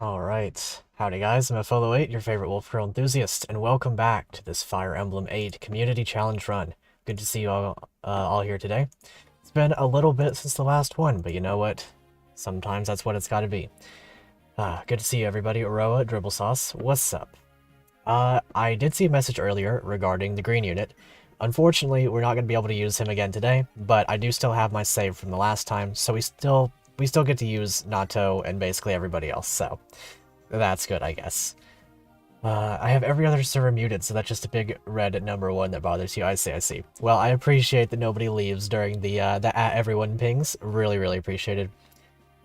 Alright, howdy guys, I'm FE8, your favorite Wolfgirl Enthusiast, and welcome back to this Fire Emblem 8 Community Challenge run. Good to see you all here today. It's been a little bit since the last one, but you know what? Sometimes that's what it's gotta be. Good to see you everybody. Roa, Dribble Sauce, what's up? I did see a message earlier regarding the green unit. Unfortunately, we're not going to be able to use him again today, but I do still have my save from the last time, so we still get to use Nato and basically everybody else, so that's good, I guess. I have every other server muted, so that's just a big red number 1 that bothers you. I see. Well, I appreciate that nobody leaves during the @everyone pings. Really appreciated.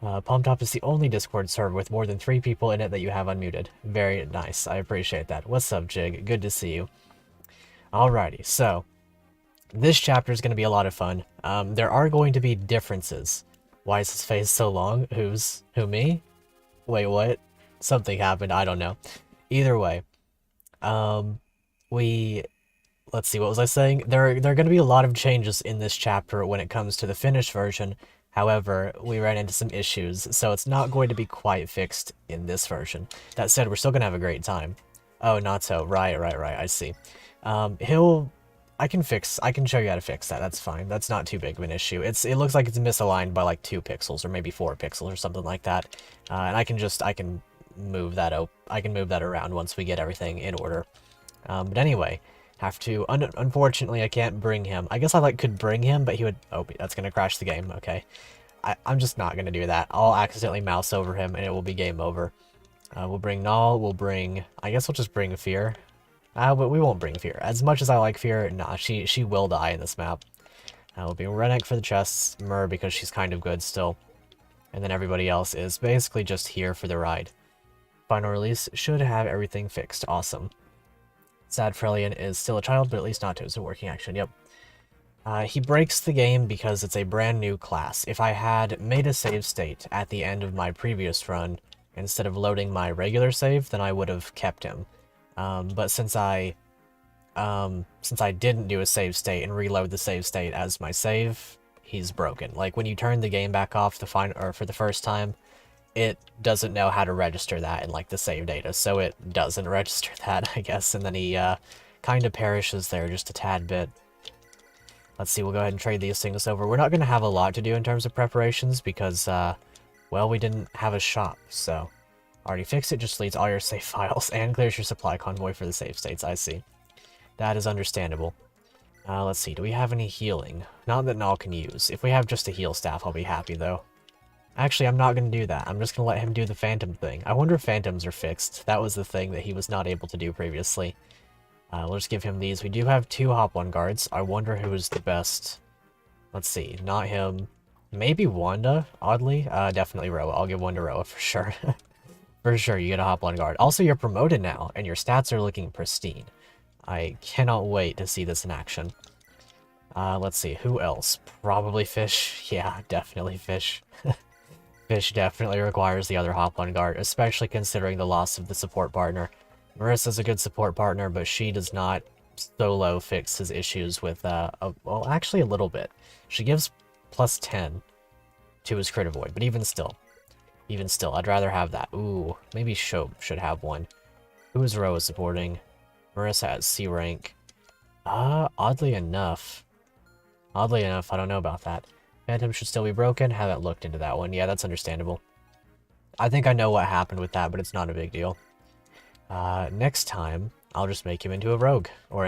Palm Top is the only Discord server with more than 3 people in it that you have unmuted. Very nice. I appreciate that. What's up, Jig? Good to see you. Alrighty, so this chapter is going to be a lot of fun. There are going to be differences. Why is his face so long? Who, me? Wait, what? Something happened, I don't know. Either way, let's see, what was I saying? There are going to be a lot of changes in this chapter when it comes to the finished version. However, we ran into some issues, so it's not going to be quite fixed in this version. That said, we're still going to have a great time. Oh, not so. Right, I see. I can show you how to fix that. That's fine. That's not too big of an issue. It looks like it's misaligned by like 2 pixels or maybe 4 pixels or something like that. And I can move that around once we get everything in order. But anyway, unfortunately I can't bring him. I guess I could bring him, but he would, oh, that's gonna crash the game. Okay. I'm just not gonna do that. I'll accidentally mouse over him and it will be game over. We'll bring Null, I guess we'll just bring Fear. But we won't bring Fear. As much as I like Fear, nah, she will die in this map. We'll be Rennek for the chests, Myrrh because she's kind of good still. And then everybody else is basically just here for the ride. Final release should have everything fixed. Awesome. Sad Frelian is still a child, but at least Nato is a working action. Yep. He breaks the game because it's a brand new class. If I had made a save state at the end of my previous run, instead of loading my regular save, then I would have kept him. But since I didn't do a save state and reload the save state as my save, he's broken. Like when you turn the game back off for the first time, it doesn't know how to register that in like the save data, so it doesn't register that, I guess, and then he kind of perishes there just a tad bit. Let's see, we'll go ahead and trade these things over. We're not going to have a lot to do in terms of preparations because, well, we didn't have a shop, so already fixed it, just deletes all your save files and clears your supply convoy for the save states. I see. That is understandable. Let's see, do we have any healing? Not that Null can use. If we have just a heal staff, I'll be happy, though. Actually, I'm not going to do that. I'm just going to let him do the phantom thing. I wonder if phantoms are fixed. That was the thing that he was not able to do previously. We'll just give him these. We do have 2 Hop 1 guards. I wonder who is the best. Let's see, not him. Maybe Wanda, oddly. Definitely Roa. I'll give one to Roa for sure. For sure, you get a Hop 1 guard. Also, you're promoted now, and your stats are looking pristine. I cannot wait to see this in action. Let's see, who else? Probably Fish. Yeah, definitely Fish. Fish definitely requires the other Hop 1 guard, especially considering the loss of the support partner. Marissa's a good support partner, but she does not solo fix his issues with, well, actually a little bit. She gives plus 10 to his crit avoid, but even still, I'd rather have that. Ooh, maybe Shope should have one. Who is Roa supporting? Marissa at C rank. Oddly enough, I don't know about that. Phantom should still be broken. Haven't looked into that one. Yeah, that's understandable. I think I know what happened with that, but it's not a big deal. Next time, I'll just make him into a rogue. Or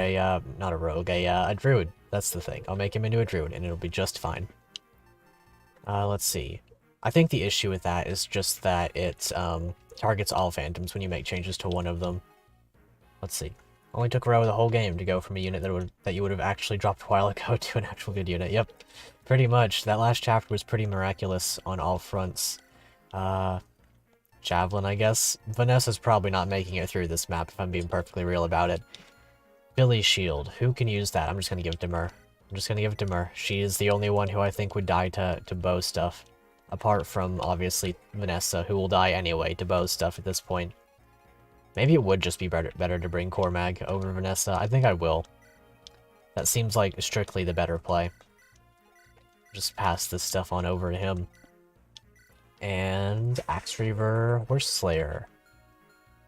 not a rogue, a druid. That's the thing. I'll make him into a druid, and it'll be just fine. Let's see. I think the issue with that is just that it, targets all phantoms when you make changes to one of them. Let's see. Only took Roa the whole game to go from a unit that you would have actually dropped a while ago to an actual good unit. Yep. Pretty much. That last chapter was pretty miraculous on all fronts. Javelin, I guess. Vanessa's probably not making it through this map, if I'm being perfectly real about it. Billy's shield. Who can use that? I'm just gonna give it to Myrrh. She is the only one who I think would die to bow stuff. Apart from, obviously, Vanessa, who will die anyway to bow stuff at this point. Maybe it would just be better to bring Cormag over Vanessa. I think I will. That seems like strictly the better play. Just pass this stuff on over to him. And Axe Reaver, Horse Slayer.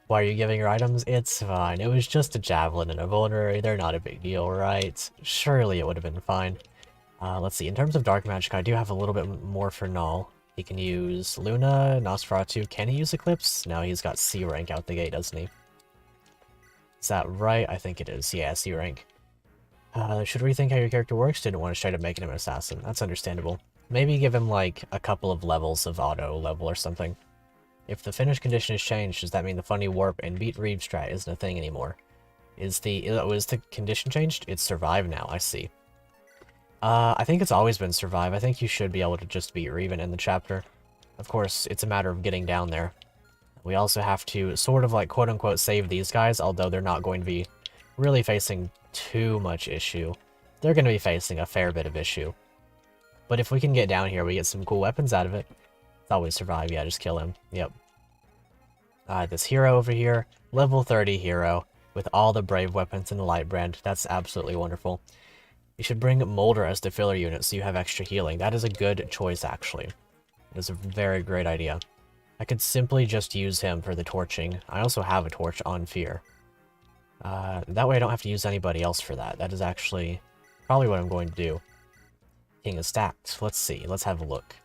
Why are you giving your items? It's fine. It was just a Javelin and a Vulnerary. They're not a big deal, right? Surely it would have been fine. Let's see. In terms of Dark Magic, I do have a little bit more for Null. He can use Luna, Nosferatu. Can he use Eclipse? No, he's got C rank out the gate, doesn't he? Is that right? I think it is. Yeah, C rank. Should rethink how your character works. Didn't want to straight up make him an assassin. That's understandable. Maybe give him, like, a couple of levels of auto level or something. If the finish condition is changed, does that mean the funny warp and beat Reeve strat isn't a thing anymore? Is the condition changed? It's survive now, I see. I think it's always been survive. I think you should be able to just beat Reeve and end the chapter. Of course, it's a matter of getting down there. We also have to sort of like quote-unquote save these guys, although they're not going to be really facing too much issue. They're going to be facing a fair bit of issue. But if we can get down here, we get some cool weapons out of it. It's always survive, yeah, just kill him. Yep. This hero over here, level 30 hero, with all the brave weapons and the light brand. That's absolutely wonderful. You should bring Molder as the filler unit so you have extra healing. That is a good choice, actually. It is a very great idea. I could simply just use him for the torching. I also have a torch on Fear. That way I don't have to use anybody else for that. That is actually probably what I'm going to do. King is stacked. Let's see. Let's have a look.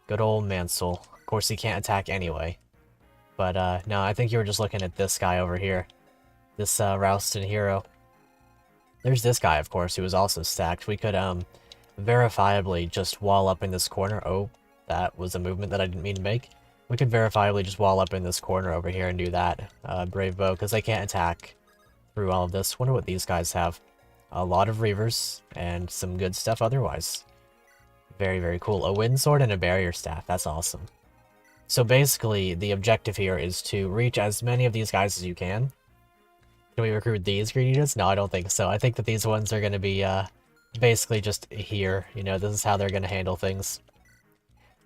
Good old Mansell. Of course, he can't attack anyway. But, no, I think you were just looking at this guy over here. This, Rausten hero. There's this guy, of course, who was also stacked. We could, verifiably just wall up in this corner. Oh, that was a movement that I didn't mean to make. We could verifiably just wall up in this corner over here and do that, Brave Bow, because they can't attack through all of this. Wonder what these guys have. A lot of Reavers, and some good stuff otherwise. Very, very cool. A Wind Sword and a Barrier Staff. That's awesome. So basically, the objective here is to reach as many of these guys as you can. Can we recruit these green units? No, I don't think so. I think that these ones are going to be, basically just here. You know, this is how they're going to handle things.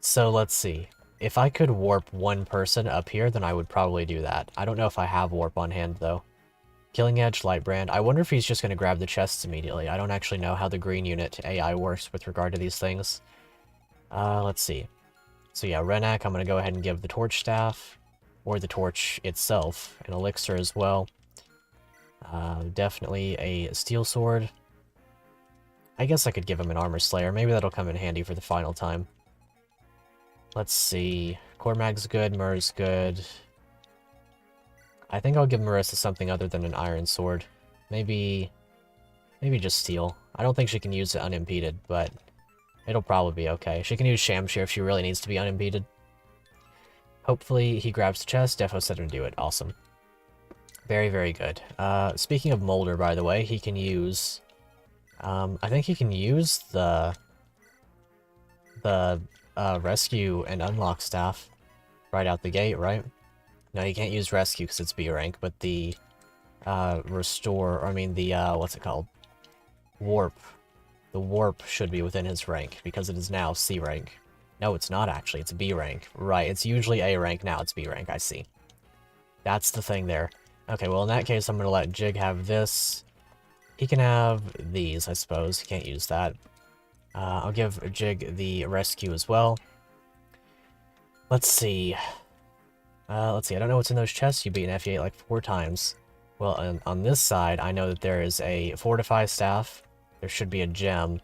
So let's see. If I could warp one person up here, then I would probably do that. I don't know if I have warp on hand, though. Killing Edge, Lightbrand. I wonder if he's just going to grab the chests immediately. I don't actually know how the green unit AI works with regard to these things. Let's see. So yeah, Renak, I'm going to go ahead and give the Torch Staff, or the Torch itself, an Elixir as well. Definitely a Steel Sword. I guess I could give him an Armor Slayer. Maybe that'll come in handy for the final time. Let's see. Cormag's good, Mur's good. I think I'll give Marissa something other than an Iron Sword. Maybe just Steel. I don't think she can use it unimpeded, but it'll probably be okay. She can use Shamshir if she really needs to be unimpeded. Hopefully he grabs the chest. Defo said him to do it. Awesome. Very, very good. Speaking of Molder, by the way, he can use... I think he can use the Rescue and Unlock Staff right out the gate, right? No, you can't use Rescue because it's B rank, but the Restore, I mean the, what's it called? Warp. The Warp should be within his rank because it is now C rank. No, it's not actually, it's B rank. Right, it's usually A rank, now it's B rank, I see. That's the thing there. Okay, well in that case I'm going to let Jig have this. He can have these, I suppose. He can't use that. I'll give Jig the Rescue as well. Let's see. I don't know what's in those chests. You beat an FE8 like 4 times. Well, on this side, I know that there is a Fortify Staff. There should be a gem.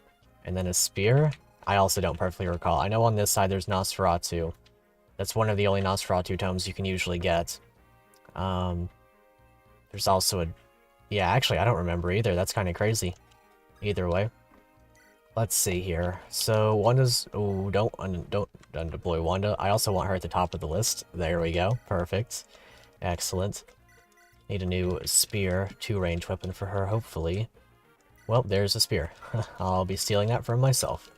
And then a Spear. I also don't perfectly recall. I know on this side there's Nosferatu. That's one of the only Nosferatu tomes you can usually get. There's also a... Yeah, actually, I don't remember either. That's kind of crazy. Either way. Let's see here. So, Wanda's... Oh, don't undeploy Wanda. I also want her at the top of the list. There we go. Perfect. Excellent. Need a new spear, 2-range weapon for her, hopefully. Well, there's a spear. I'll be stealing that for myself.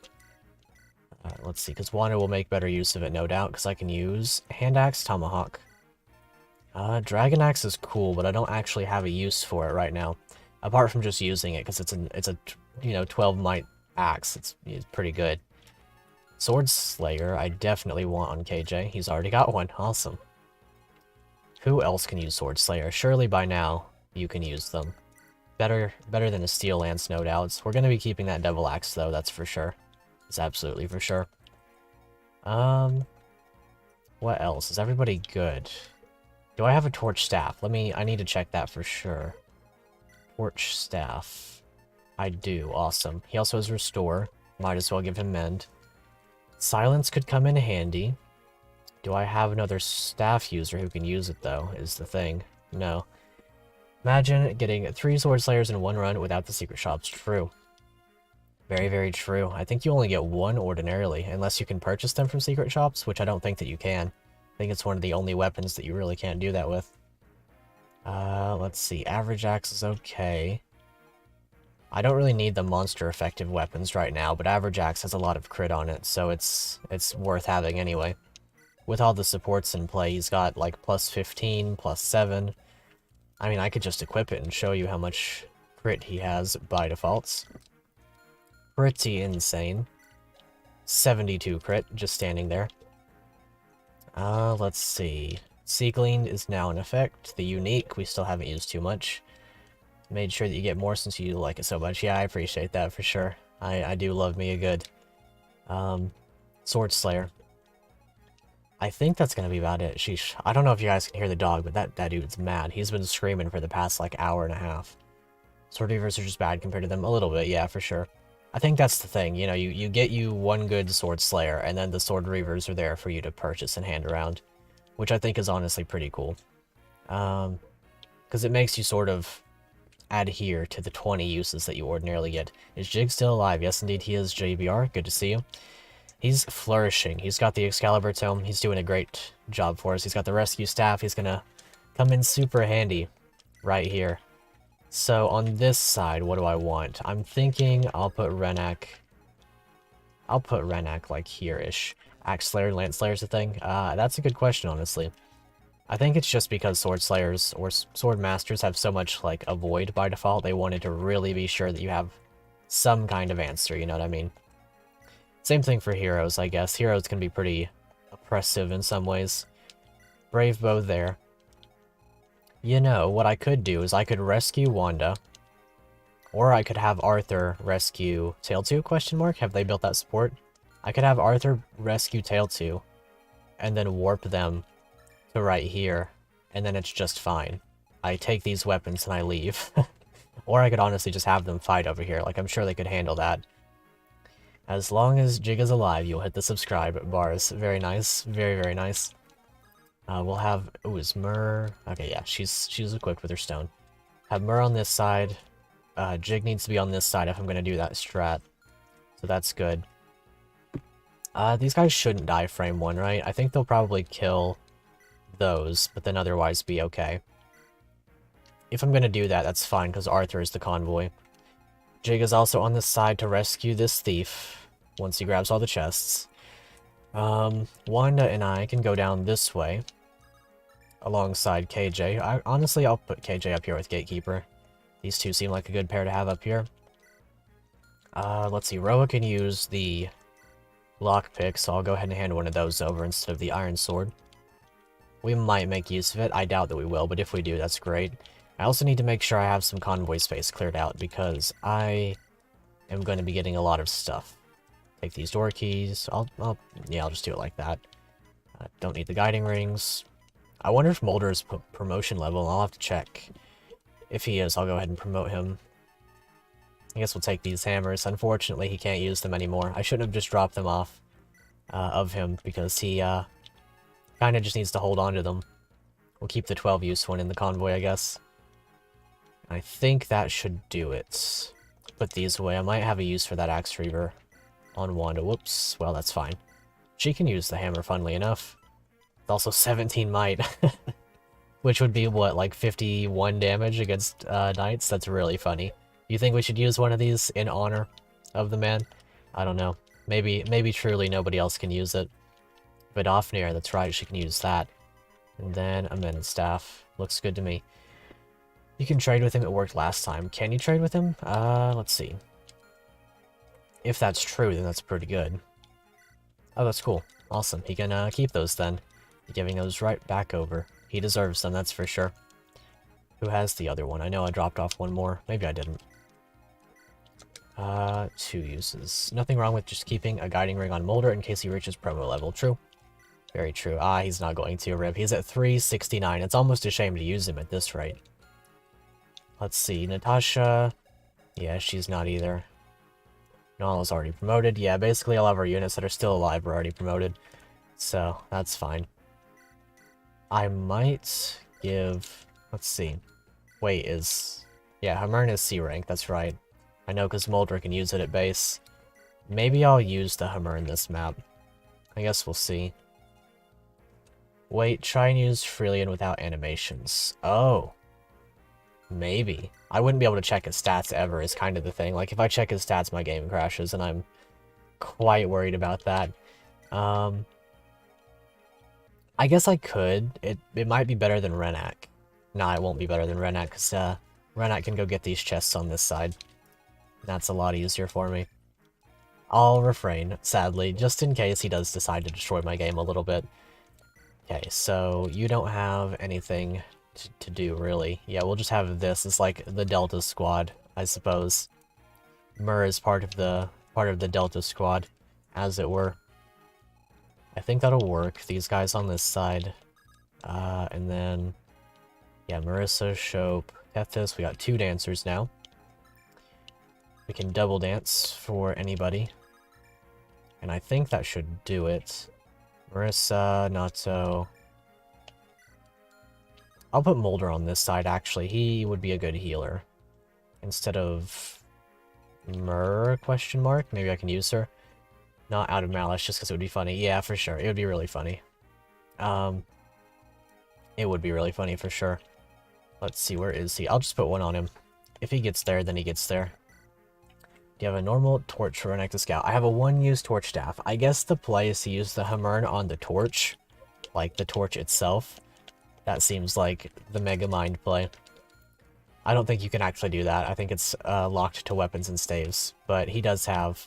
Let's see, because Wanda will make better use of it, no doubt, because I can use Hand Axe, Tomahawk. Dragon Axe is cool, but I don't actually have a use for it right now. Apart from just using it, because it's a you know, 12-might axe. It's pretty good. Sword Slayer, I definitely want on KJ. He's already got one. Awesome. Who else can use Sword Slayer? Surely by now, you can use them. Better than a Steel Lance, no doubts. We're going to be keeping that Devil Axe, though, that's for sure. It's absolutely for sure. What else? Is everybody good? Do I have a torch staff? I need to check that for sure. Torch staff. I do, awesome. He also has restore. Might as well give him mend. Silence could come in handy. Do I have another staff user who can use it though, is the thing. No. Imagine getting 3 sword slayers in one run without the secret shops. True. Very, very true. I think you only get 1 ordinarily, unless you can purchase them from secret shops, which I don't think that you can. I think it's one of the only weapons that you really can't do that with. Let's see. Average axe is okay. I don't really need the monster effective weapons right now, but average axe has a lot of crit on it, so it's worth having anyway. With all the supports in play, he's got like plus 15, plus 7. I mean, I could just equip it and show you how much crit he has by defaults. Pretty insane. 72 crit, just standing there. Let's see. Sea Gleaned is now in effect. The unique, we still haven't used too much. Made sure that you get more since you like it so much. Yeah, I appreciate that for sure. I do love me a good Sword Slayer. I think that's gonna be about it. Sheesh. I don't know if you guys can hear the dog, but that dude's mad. He's been screaming for the past like hour and a half. Sword Reavers are just bad compared to them. A little bit, yeah, for sure. I think that's the thing, you know, you get you one good Sword Slayer, and then the Sword Reavers are there for you to purchase and hand around, which I think is honestly pretty cool. Because it makes you sort of adhere to the 20 uses that you ordinarily get. Is Jig still alive? Yes, indeed, he is. JBR, good to see you. He's flourishing. He's got the Excalibur Tome. He's doing a great job for us. He's got the Rescue Staff. He's gonna come in super handy right here. So on this side, what do I want? I'm thinking I'll put Renak like here-ish. Axe Slayer, Lance Slayer's a thing? That's a good question, honestly. I think it's just because Sword Slayers or Sword Masters have so much, like, avoid by default, they wanted to really be sure that you have some kind of answer, you know what I mean? Same thing for heroes, I guess. Heroes can be pretty oppressive in some ways. Brave Bow there. You know, what I could do is I could rescue Wanda, or I could have Arthur rescue Tail 2, question mark? Have they built that support? I could have Arthur rescue Tail 2, and then warp them to right here, and then it's just fine. I take these weapons and I leave. Or I could honestly just have them fight over here, like I'm sure they could handle that. As long as Jig is alive, you'll hit the subscribe bars. Very nice, very, very nice. We'll have... Ooh, is Myrrh... Okay, yeah, she's equipped with her stone. Have Myrrh on this side. Jig needs to be on this side if I'm going to do that strat. So that's good. These guys shouldn't die frame 1, right? I think they'll probably kill those, but then otherwise be okay. If I'm going to do that, that's fine, because Arthur is the convoy. Jig is also on this side to rescue this thief, once he grabs all the chests. Wanda and I can go down this way, alongside KJ. Honestly, I'll put KJ up here with Gatekeeper. These two seem like a good pair to have up here. Let's see, Roa can use the lockpick, so I'll go ahead and hand one of those over instead of the iron sword. We might make use of it. I doubt that we will, but if we do, that's great. I also need to make sure I have some convoy space cleared out, because I am going to be getting a lot of stuff. Take these door keys. I'll just do it like that. Don't need the guiding rings. I wonder if Mulder is promotion level. I'll have to check. If he is, I'll go ahead and promote him. I guess we'll take these hammers. Unfortunately, he can't use them anymore. I shouldn't have just dropped them off of him, because he kind of just needs to hold on to them. We'll keep the 12 use one in the convoy, I guess. I think that should do it. Put these away. I might have a use for that Axe Reaver on Wanda. Whoops. Well, that's fine. She can use the hammer, funnily enough. It's also 17 might. Which would be, what, like 51 damage against knights? That's really funny. You think we should use one of these in honor of the man? I don't know. Maybe truly nobody else can use it. But Offnir, that's right, she can use that. And then a Mend Staff. Looks good to me. You can trade with him, it worked last time. Can you trade with him? Let's see. If that's true, then that's pretty good. Oh, that's cool. Awesome. He can keep those then. Giving those right back over. He deserves them, that's for sure. Who has the other one? I know I dropped off one more. Maybe I didn't. 2 uses. Nothing wrong with just keeping a guiding ring on Mulder in case he reaches promo level. True. Very true. Ah, he's not going to rip. He's at 369. It's almost a shame to use him at this rate. Let's see. Natasha. Yeah, she's not either. Nala's already promoted. Yeah, basically all of our units that are still alive are already promoted. So, that's fine. I might give... Let's see. Wait, is... Yeah, Hamern is C rank, that's right. I know because Mulder can use it at base. Maybe I'll use the Hammer in this map. I guess we'll see. Wait, try and use Freelian without animations. Oh. Maybe. I wouldn't be able to check his stats ever is kind of the thing. Like, if I check his stats, my game crashes, and I'm quite worried about that. I guess I could. It might be better than Renak. Nah, it won't be better than Renak, because Renak can go get these chests on this side. That's a lot easier for me. I'll refrain, sadly, just in case he does decide to destroy my game a little bit. Okay, so you don't have anything to do, really. Yeah, we'll just have this as like the Delta Squad, I suppose. Mur is part of the Delta Squad, as it were. I think that'll work. These guys on this side. And then... Yeah, Marissa, Shope, Tethys. We got 2 dancers now. We can double dance for anybody. And I think that should do it. Marissa, Nato. I'll put Mulder on this side, actually. He would be a good healer. Instead of... Mur, question mark? Maybe I can use her. Not out of malice, just because it would be funny. Yeah, for sure. It would be really funny. It would be really funny, for sure. Let's see, where is he? I'll just put one on him. If he gets there, then he gets there. Do you have a normal torch for an active scout? I have a 1-use torch staff. I guess the play is to use the Hamern on the torch. Like, the torch itself. That seems like the Mega Mind play. I don't think you can actually do that. I think it's locked to weapons and staves. But he does have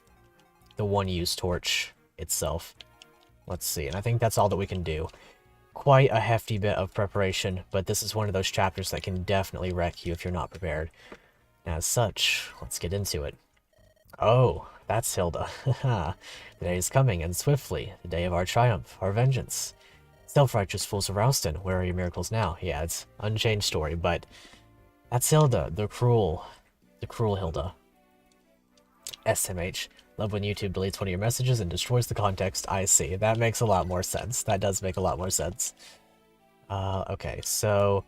the 1-use torch itself. Let's see, and I think that's all that we can do. Quite a hefty bit of preparation, but this is one of those chapters that can definitely wreck you if you're not prepared. As such, let's get into it. Oh, that's Hilda. The day is coming, and swiftly, the day of our triumph, our vengeance. Self-righteous fools of Rausten, where are your miracles now? Yeah, it's unchanged story, but that's Hilda, the cruel Hilda. SMH. Love when YouTube deletes one of your messages and destroys the context. I see. That makes a lot more sense. That does make a lot more sense. Okay, so...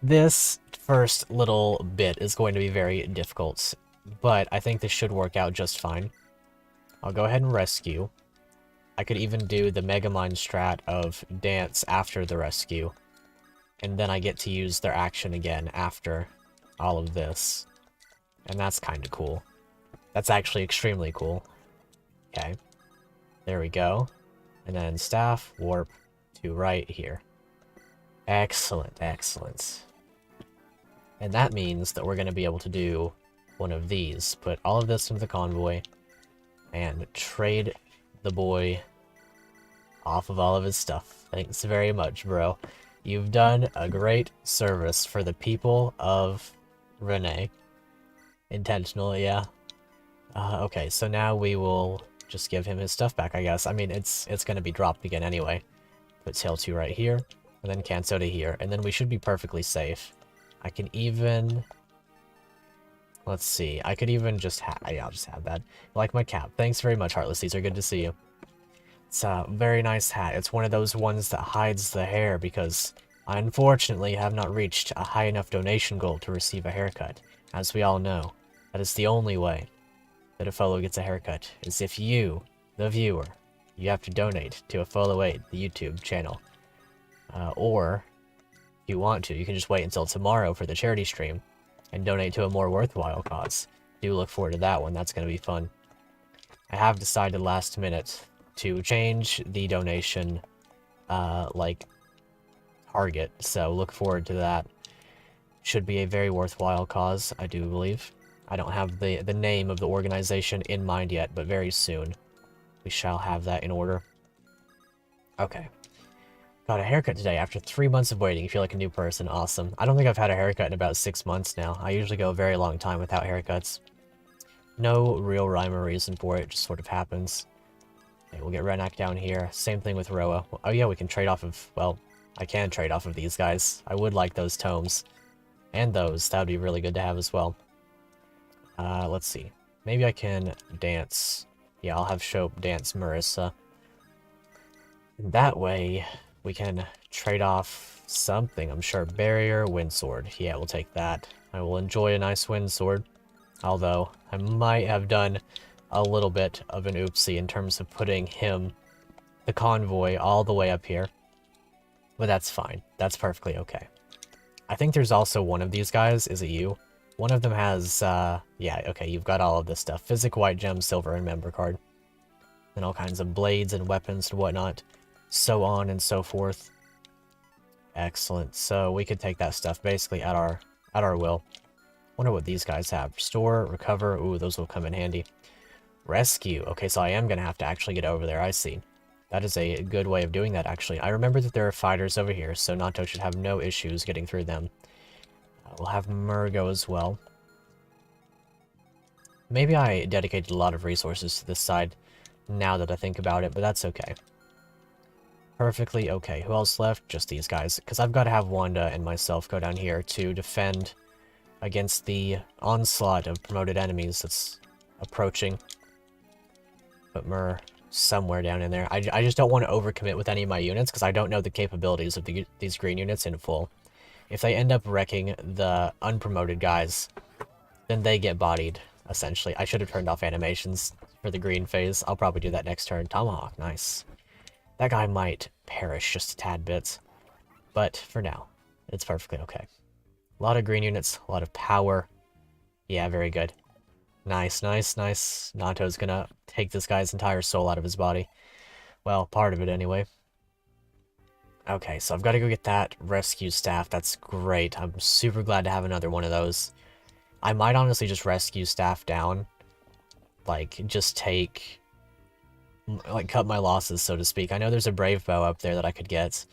This first little bit is going to be very difficult, but I think this should work out just fine. I'll go ahead and rescue. I could even do the Megamind strat of dance after the rescue, and then I get to use their action again after all of this. And that's kind of cool. That's actually extremely cool. Okay. There we go. And then staff, warp to right here. Excellent, excellent. And that means that we're going to be able to do one of these. Put all of this into the convoy. And trade the boy off of all of his stuff. Thanks very much, bro. You've done a great service for the people of Renee. Intentional, yeah. Okay, so now we will just give him his stuff back, I guess. I mean, it's going to be dropped again anyway. Put Tail 2 right here, and then Kanso to here, and then we should be perfectly safe. I can even... Let's see, I could even just yeah, I'll just have that. Like my cap. Thanks very much, Heartless. These are good to see you. It's a very nice hat. It's one of those ones that hides the hair, because I unfortunately have not reached a high enough donation goal to receive a haircut. As we all know, that is the only way that a follow gets a haircut, is if you, the viewer, you have to donate to a FE8, the YouTube channel. Or, if you want to, you can just wait until tomorrow for the charity stream and donate to a more worthwhile cause. Do look forward to that one, that's going to be fun. I have decided last minute to change the donation, like, target, so look forward to that. Should be a very worthwhile cause, I do believe. I don't have the name of the organization in mind yet, but very soon we shall have that in order. Okay. Got a haircut today after 3 months of waiting. You feel like a new person. Awesome. I don't think I've had a haircut in about 6 months now. I usually go a very long time without haircuts. No real rhyme or reason for it. It just sort of happens. Okay, we'll get Renak down here. Same thing with Roa. Oh yeah, we can trade off of, well, I can trade off of these guys. I would like those tomes. And those. That would be really good to have as well. Let's see. Maybe I can dance. Yeah, I'll have Shope dance Marissa. And that way, we can trade off something, I'm sure. Barrier, Windsword. Yeah, we'll take that. I will enjoy a nice Windsword. Although, I might have done a little bit of an oopsie in terms of putting him, the convoy, all the way up here. But that's fine. That's perfectly okay. I think there's also one of these guys. Is it you? One of them has, yeah, okay, you've got all of this stuff. Physic, white gem, silver, and member card. And all kinds of blades and weapons and whatnot. So on and so forth. Excellent. So we could take that stuff basically at our will. Wonder what these guys have. Restore, recover. Ooh, those will come in handy. Rescue. Okay, so I am going to have to actually get over there. I see. That is a good way of doing that, actually. I remember that there are fighters over here, so Nato should have no issues getting through them. We'll have Murgo as well. Maybe I dedicated a lot of resources to this side now that I think about it, but that's okay. Perfectly okay. Who else left? Just these guys. Because I've got to have Wanda and myself go down here to defend against the onslaught of promoted enemies that's approaching. Put Mur somewhere down in there. I just don't want to overcommit with any of my units because I don't know the capabilities of these green units in full. If they end up wrecking the unpromoted guys, then they get bodied, essentially. I should have turned off animations for the green phase. I'll probably do that next turn. Tomahawk, nice. That guy might perish just a tad bit, but for now, it's perfectly okay. A lot of green units, a lot of power. Yeah, very good. Nice, nice, nice. Nato's gonna take this guy's entire soul out of his body. Well, part of it anyway. Okay, so I've got to go get that rescue staff. That's great. I'm super glad to have another one of those. I might honestly just rescue staff down. Like, just take... like, cut my losses, so to speak. I know there's a brave bow up there that I could get.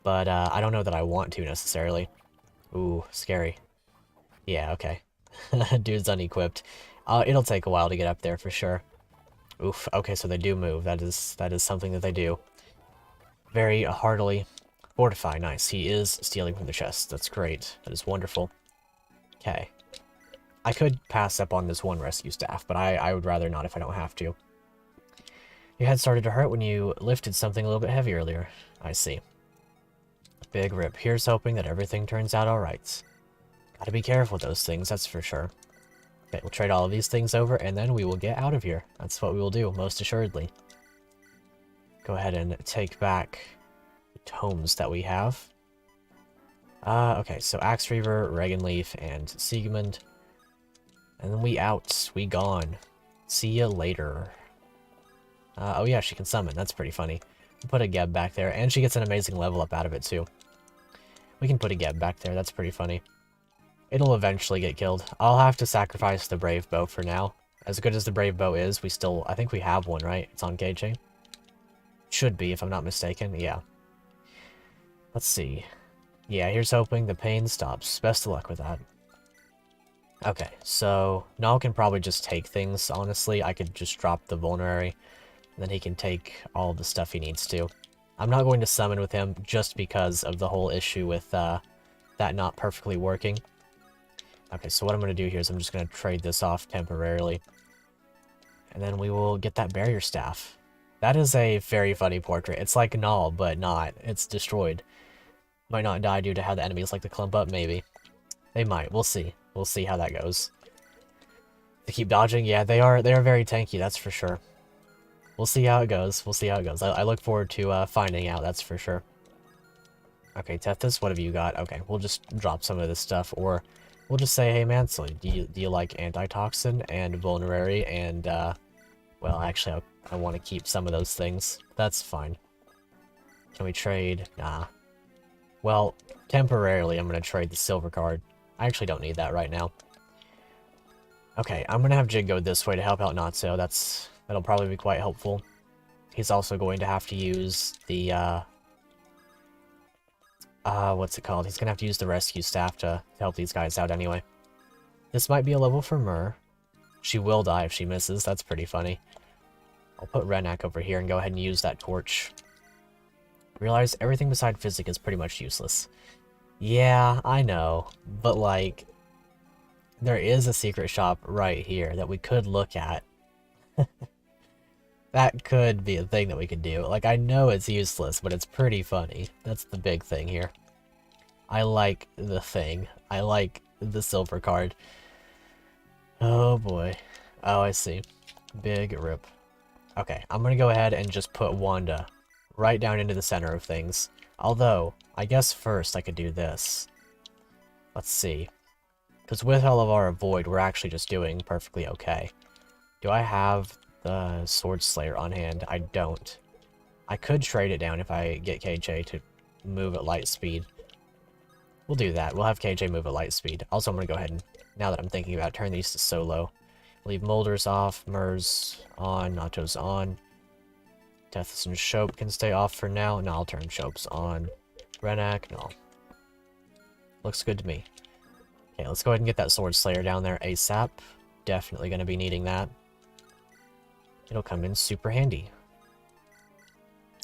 But, I don't know that I want to, necessarily. Ooh, scary. Yeah, okay. Dude's unequipped. It'll take a while to get up there, for sure. Oof, okay, so they do move. That is something that they do. Very heartily. Fortify, nice. He is stealing from the chest. That's great. That is wonderful. Okay. I could pass up on this one rescue staff, but I would rather not if I don't have to. Your head started to hurt when you lifted something a little bit heavy earlier. I see. Big rip. Here's hoping that everything turns out alright. Gotta be careful with those things, that's for sure. Okay, we'll trade all of these things over, and then we will get out of here. That's what we will do, most assuredly. Go ahead and take back the tomes that we have. Okay, so Axe Reaver, Regenleaf, and Siegmund. And then we out. We gone. See ya later. Oh yeah, she can summon. That's pretty funny. We'll put a Geb back there, and she gets an amazing level up out of it, too. We can put a Geb back there. That's pretty funny. It'll eventually get killed. I'll have to sacrifice the Brave Bow for now. As good as the Brave Bow is, we still... I think we have one, right? It's on Gate Chain? Should be, if I'm not mistaken. Yeah. Let's see. Yeah, here's hoping the pain stops. Best of luck with that. Okay, so... Null can probably just take things, honestly. I could just drop the Vulnerary. And then he can take all the stuff he needs to. I'm not going to summon with him just because of the whole issue with that not perfectly working. Okay, so what I'm going to do here is I'm just going to trade this off temporarily. And then we will get that barrier staff. That is a very funny portrait. It's like Null, but not. It's destroyed. Might not die due to how the enemies like to clump up, maybe. They might. We'll see. We'll see how that goes. They keep dodging? Yeah, they are very tanky, that's for sure. We'll see how it goes. We'll see how it goes. I look forward to finding out, that's for sure. Okay, Tethys, what have you got? Okay, we'll just drop some of this stuff, or we'll just say, hey, Mansell, do you like Antitoxin and Vulnerary and, well, actually, I want to keep some of those things. That's fine. Can we trade? Nah. Well, temporarily, I'm going to trade the silver card. I actually don't need that right now. Okay, I'm going to have Jig go this way to help out Natsu. That'll probably be quite helpful. He's also going to have to use the, what's it called? He's going to have to use the rescue staff to help these guys out anyway. This might be a level for Mur. She will die if she misses. That's pretty funny. I'll put Renak over here and go ahead and use that torch. Realize everything beside physic is pretty much useless. Yeah, I know, but like, there is a secret shop right here that we could look at. That could be a thing that we could do. Like, I know it's useless, but it's pretty funny. That's the big thing here. I like the thing. I like the silver card. Oh boy. Oh, I see. Big rip. Okay, I'm gonna go ahead and just put Wanda right down into the center of things. Although, I guess first I could do this. Let's see. Because with all of our avoid, we're actually just doing perfectly okay. Do I have the Sword Slayer on hand? I don't. I could trade it down if I get KJ to move at light speed. We'll do that. We'll have KJ move at light speed. Also, I'm going to go ahead and, now that I'm thinking about it, turn these to solo. Leave Molders off, Mers on, Nacho's on. Tethys and Shope can stay off for now. No, I'll turn Shope's on. Renak, no. Looks good to me. Okay, let's go ahead and get that Sword Slayer down there ASAP. Definitely going to be needing that. It'll come in super handy.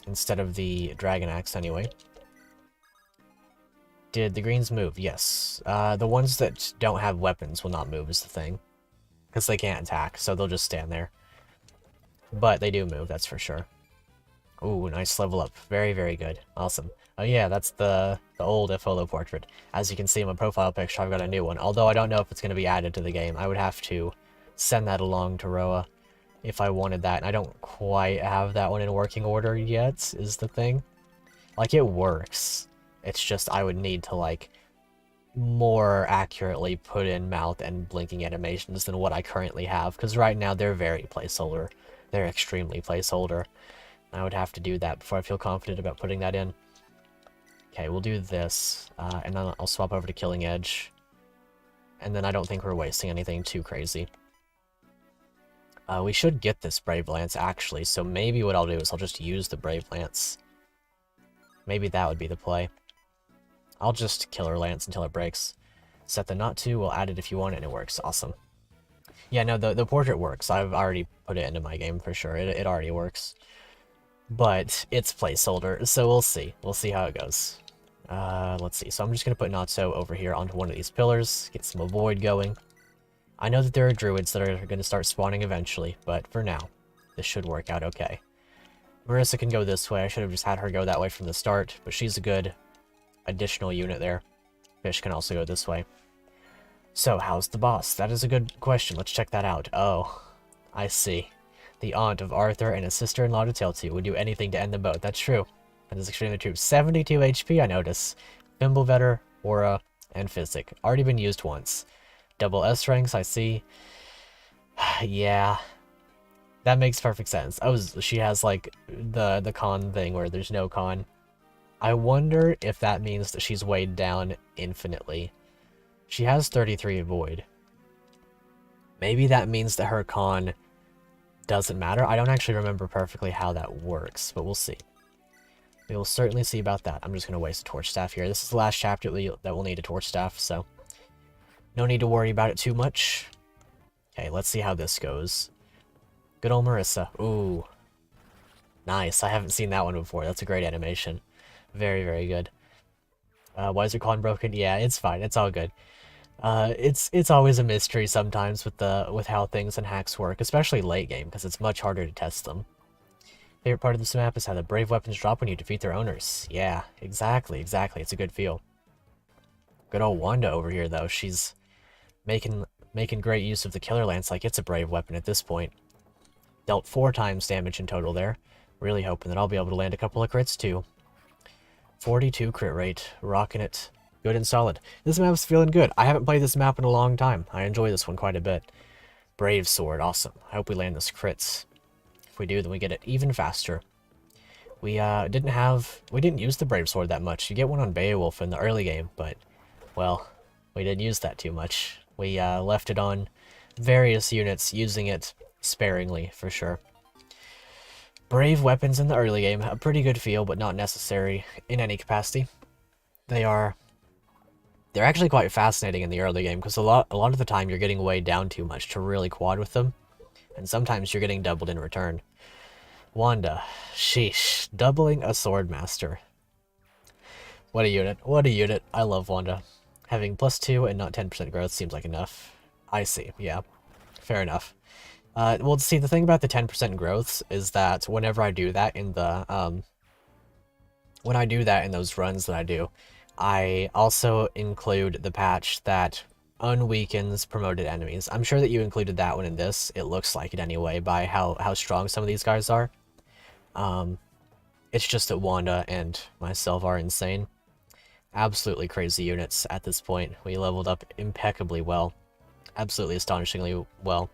Instead of the Dragon Axe, anyway. Did the greens move? Yes. The ones that don't have weapons will not move is the thing. Because they can't attack, so they'll just stand there. But they do move, that's for sure. Ooh, nice level up. Very, very good. Awesome. Oh yeah, that's the old Ifolo portrait. As you can see in my profile picture, I've got a new one. Although I don't know if it's going to be added to the game. I would have to send that along to Roa if I wanted that. And I don't quite have that one in working order yet, is the thing. Like, it works. It's just I would need to, like, more accurately put in mouth and blinking animations than what I currently have. Because right now, they're very placeholder. They're extremely placeholder. I would have to do that before I feel confident about putting that in. Okay, we'll do this, and then I'll swap over to Killing Edge. And then I don't think we're wasting anything too crazy. We should get this Brave Lance, actually, so maybe what I'll do is I'll just use the Brave Lance. Maybe that would be the play. I'll just Killer Lance until it breaks. Set the not to, we'll add it if you want it, and it works. Awesome. Yeah, no, the portrait works. I've already put it into my game for sure. It already works. But it's placeholder, so we'll see. We'll see how it goes. Let's see. So I'm just going to put Natso over here onto one of these pillars, get some avoid going. I know that there are druids that are going to start spawning eventually, but for now, this should work out okay. Marissa can go this way. I should have just had her go that way from the start, but she's a good additional unit there. Fish can also go this way. So, how's the boss? That is a good question. Let's check that out. Oh, I see. The aunt of Arthur and his sister-in-law to tell to would do anything to end them both. That's true. That is extremely true. 72 HP, I notice. Fimblevetter, Aura, and Physic. Already been used once. Double S ranks, I see. Yeah. That makes perfect sense. She has, like, the con thing where there's no con. I wonder if that means that she's weighed down infinitely. She has 33 avoid. Maybe that means that her con doesn't matter. I don't actually remember perfectly how that works, but we'll see. We will certainly see about that. I'm just going to waste a torch staff here. This is the last chapter that we'll need a torch staff, so no need to worry about it too much. Okay, let's see how this goes. Good old Marissa. Ooh. Nice. I haven't seen that one before. That's a great animation. Very, very good. Why is your con broken? Yeah, it's fine. It's all good. It's always a mystery sometimes with how things and hacks work, especially late game, because it's much harder to test them. Favorite part of this map is how the brave weapons drop when you defeat their owners. Yeah, exactly. It's a good feel. Good old Wanda over here, though. She's making great use of the Killer Lance like it's a brave weapon at this point. Dealt 4 times damage in total there. Really hoping that I'll be able to land a couple of crits, too. 42 crit rate. Rocking it. Good and solid. This map's feeling good. I haven't played this map in a long time. I enjoy this one quite a bit. Brave Sword. Awesome. I hope we land this crits. If we do, then we get it even faster. We didn't use the Brave Sword that much. You get one on Beowulf in the early game, but, well, we didn't use that too much. We left it on various units, using it sparingly, for sure. Brave weapons in the early game. A pretty good feel, but not necessary in any capacity. They're actually quite fascinating in the early game, because a lot of the time you're getting weighed down too much to really quad with them, and sometimes you're getting doubled in return. Wanda. Sheesh. Doubling a Swordmaster. What a unit. What a unit. I love Wanda. Having +2 and not 10% growth seems like enough. I see. Yeah. Fair enough. Well, see, the thing about the 10% growths is that whenever I do that in the, when I do that in those runs that I do, I also include the patch that unweakens promoted enemies. I'm sure that you included that one in this. It looks like it anyway, by how strong some of these guys are. It's just that Wanda and myself are insane. Absolutely crazy units at this point. We leveled up impeccably well. Absolutely astonishingly well.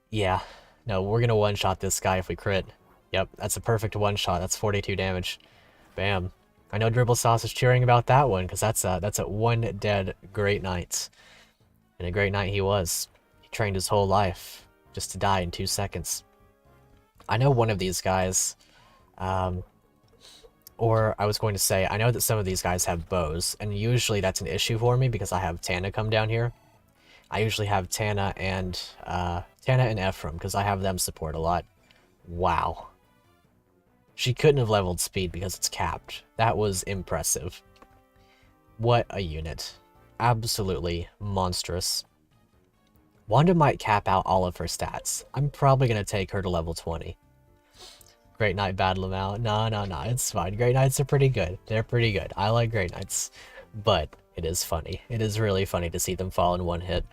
Yeah. No, we're gonna one-shot this guy if we crit. Yep, that's a perfect one-shot. That's 42 damage. Bam. I know Dribble Sauce is cheering about that one, because that's a one dead Great Knight. And a Great Knight he was. He trained his whole life just to die in 2 seconds. I know one of these guys, or I was going to say, I know that some of these guys have bows, and usually that's an issue for me because I have Tana come down here. I usually have Tana and Ephraim, because I have them support a lot. Wow. She couldn't have leveled speed because it's capped. That was impressive. What a unit. Absolutely monstrous. Wanda might cap out all of her stats. I'm probably going to take her to level 20. Great Knight battle him out. No, it's fine. Great Knights are pretty good. They're pretty good. I like Great Knights. But it is funny. It is really funny to see them fall in one hit.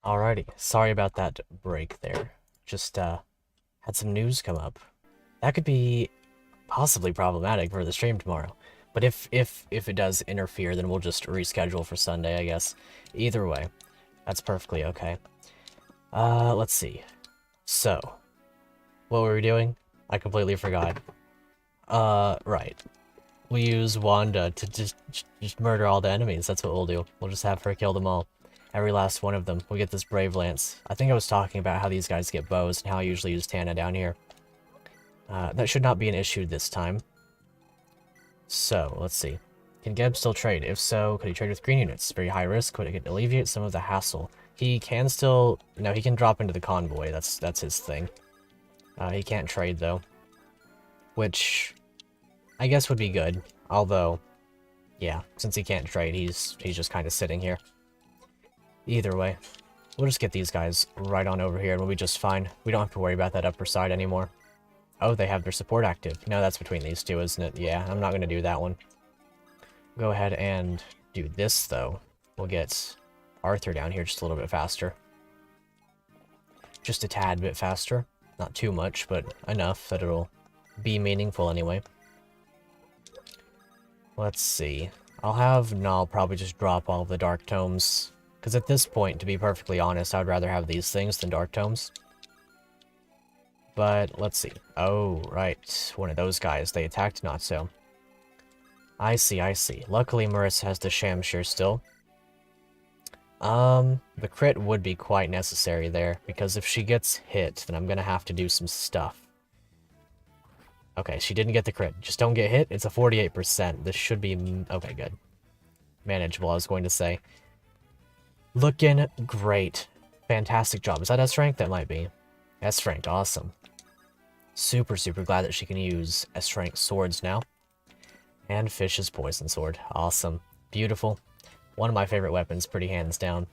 Alrighty, sorry about that break there. Just had some news come up. That could be possibly problematic for the stream tomorrow. But if it does interfere, then we'll just reschedule for Sunday, I guess. Either way, that's perfectly okay. Let's see. So, what were we doing? I completely forgot. Right. We use Wanda to just murder all the enemies. That's what we'll do. We'll just have her kill them all. Every last one of them. We'll get this Brave Lance. I think I was talking about how these guys get bows and how I usually use Tana down here. That should not be an issue this time. So, let's see. Can Geb still trade? If so, could he trade with green units? Very high risk. Would it alleviate some of the hassle? He can still... No, he can drop into the convoy. That's his thing. He can't trade, though. Which... I guess would be good. Although... Yeah, since he can't trade, he's just kind of sitting here. Either way, we'll just get these guys right on over here and we'll be just fine. We don't have to worry about that upper side anymore. Oh, they have their support active. No, that's between these two, isn't it? Yeah, I'm not going to do that one. Go ahead and do this, though. We'll get Arthur down here just a little bit faster. Just a tad bit faster. Not too much, but enough that it'll be meaningful anyway. Let's see. I'll probably just drop all of the Dark Tomes. Because at this point, to be perfectly honest, I would rather have these things than Dark Tomes. But, let's see. Oh, right. One of those guys. They attacked not so. I see, I see. Luckily, Marissa has the Shamshir still. The crit would be quite necessary there, because if she gets hit, then I'm gonna have to do some stuff. Okay, she didn't get the crit. Just don't get hit. It's a 48%. This should be... Okay, good. Manageable, I was going to say. Looking great. Fantastic job. Is that S-Rank? That might be. S-Rank, awesome. Super, super glad that she can use S-Rank swords now. And Fish's Poison Sword. Awesome. Beautiful. One of my favorite weapons, pretty hands down.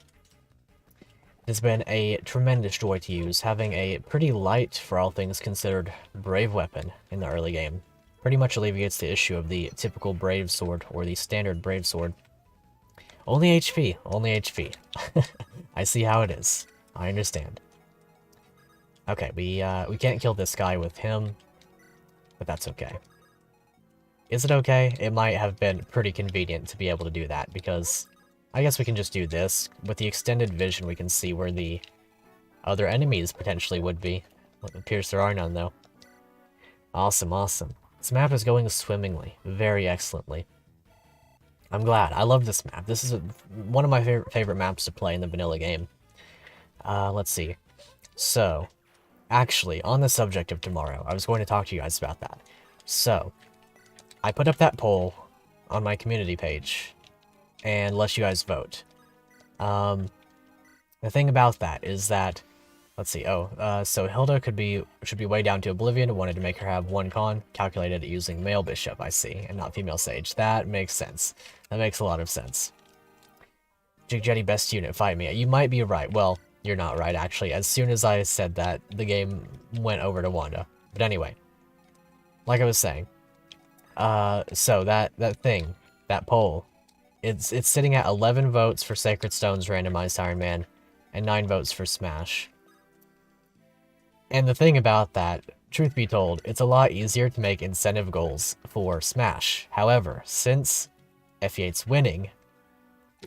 It's been a tremendous joy to use, having a pretty light, for all things considered, brave weapon in the early game. Pretty much alleviates the issue of the typical brave sword, or the standard brave sword. Only HP, only HP. I see how it is. I understand. Okay, we can't kill this guy with him, but that's okay. Is it okay? It might have been pretty convenient to be able to do that, because I guess we can just do this. With the extended vision, we can see where the other enemies potentially would be. Well, it appears there are none, though. Awesome, awesome. This map is going swimmingly. Very excellently. I'm glad. I love this map. This is one of my favorite maps to play in the vanilla game. Let's see. So, actually, on the subject of tomorrow, I was going to talk to you guys about that. So, I put up that poll on my community page and let you guys vote. The thing about that is that, let's see, so Hilda should be way down to Oblivion. I wanted to make her have one con, calculated using male bishop, I see, and not female sage. That makes sense. That makes a lot of sense. Jig Jetty, best unit, fight me. You might be right. Well, you're not right, actually. As soon as I said that, the game went over to Wanda. But anyway, like I was saying, so that thing, that poll, it's sitting at 11 votes for Sacred Stone's randomized Iron Man, and 9 votes for Smash. And the thing about that, truth be told, it's a lot easier to make incentive goals for Smash. However, since FE8's winning,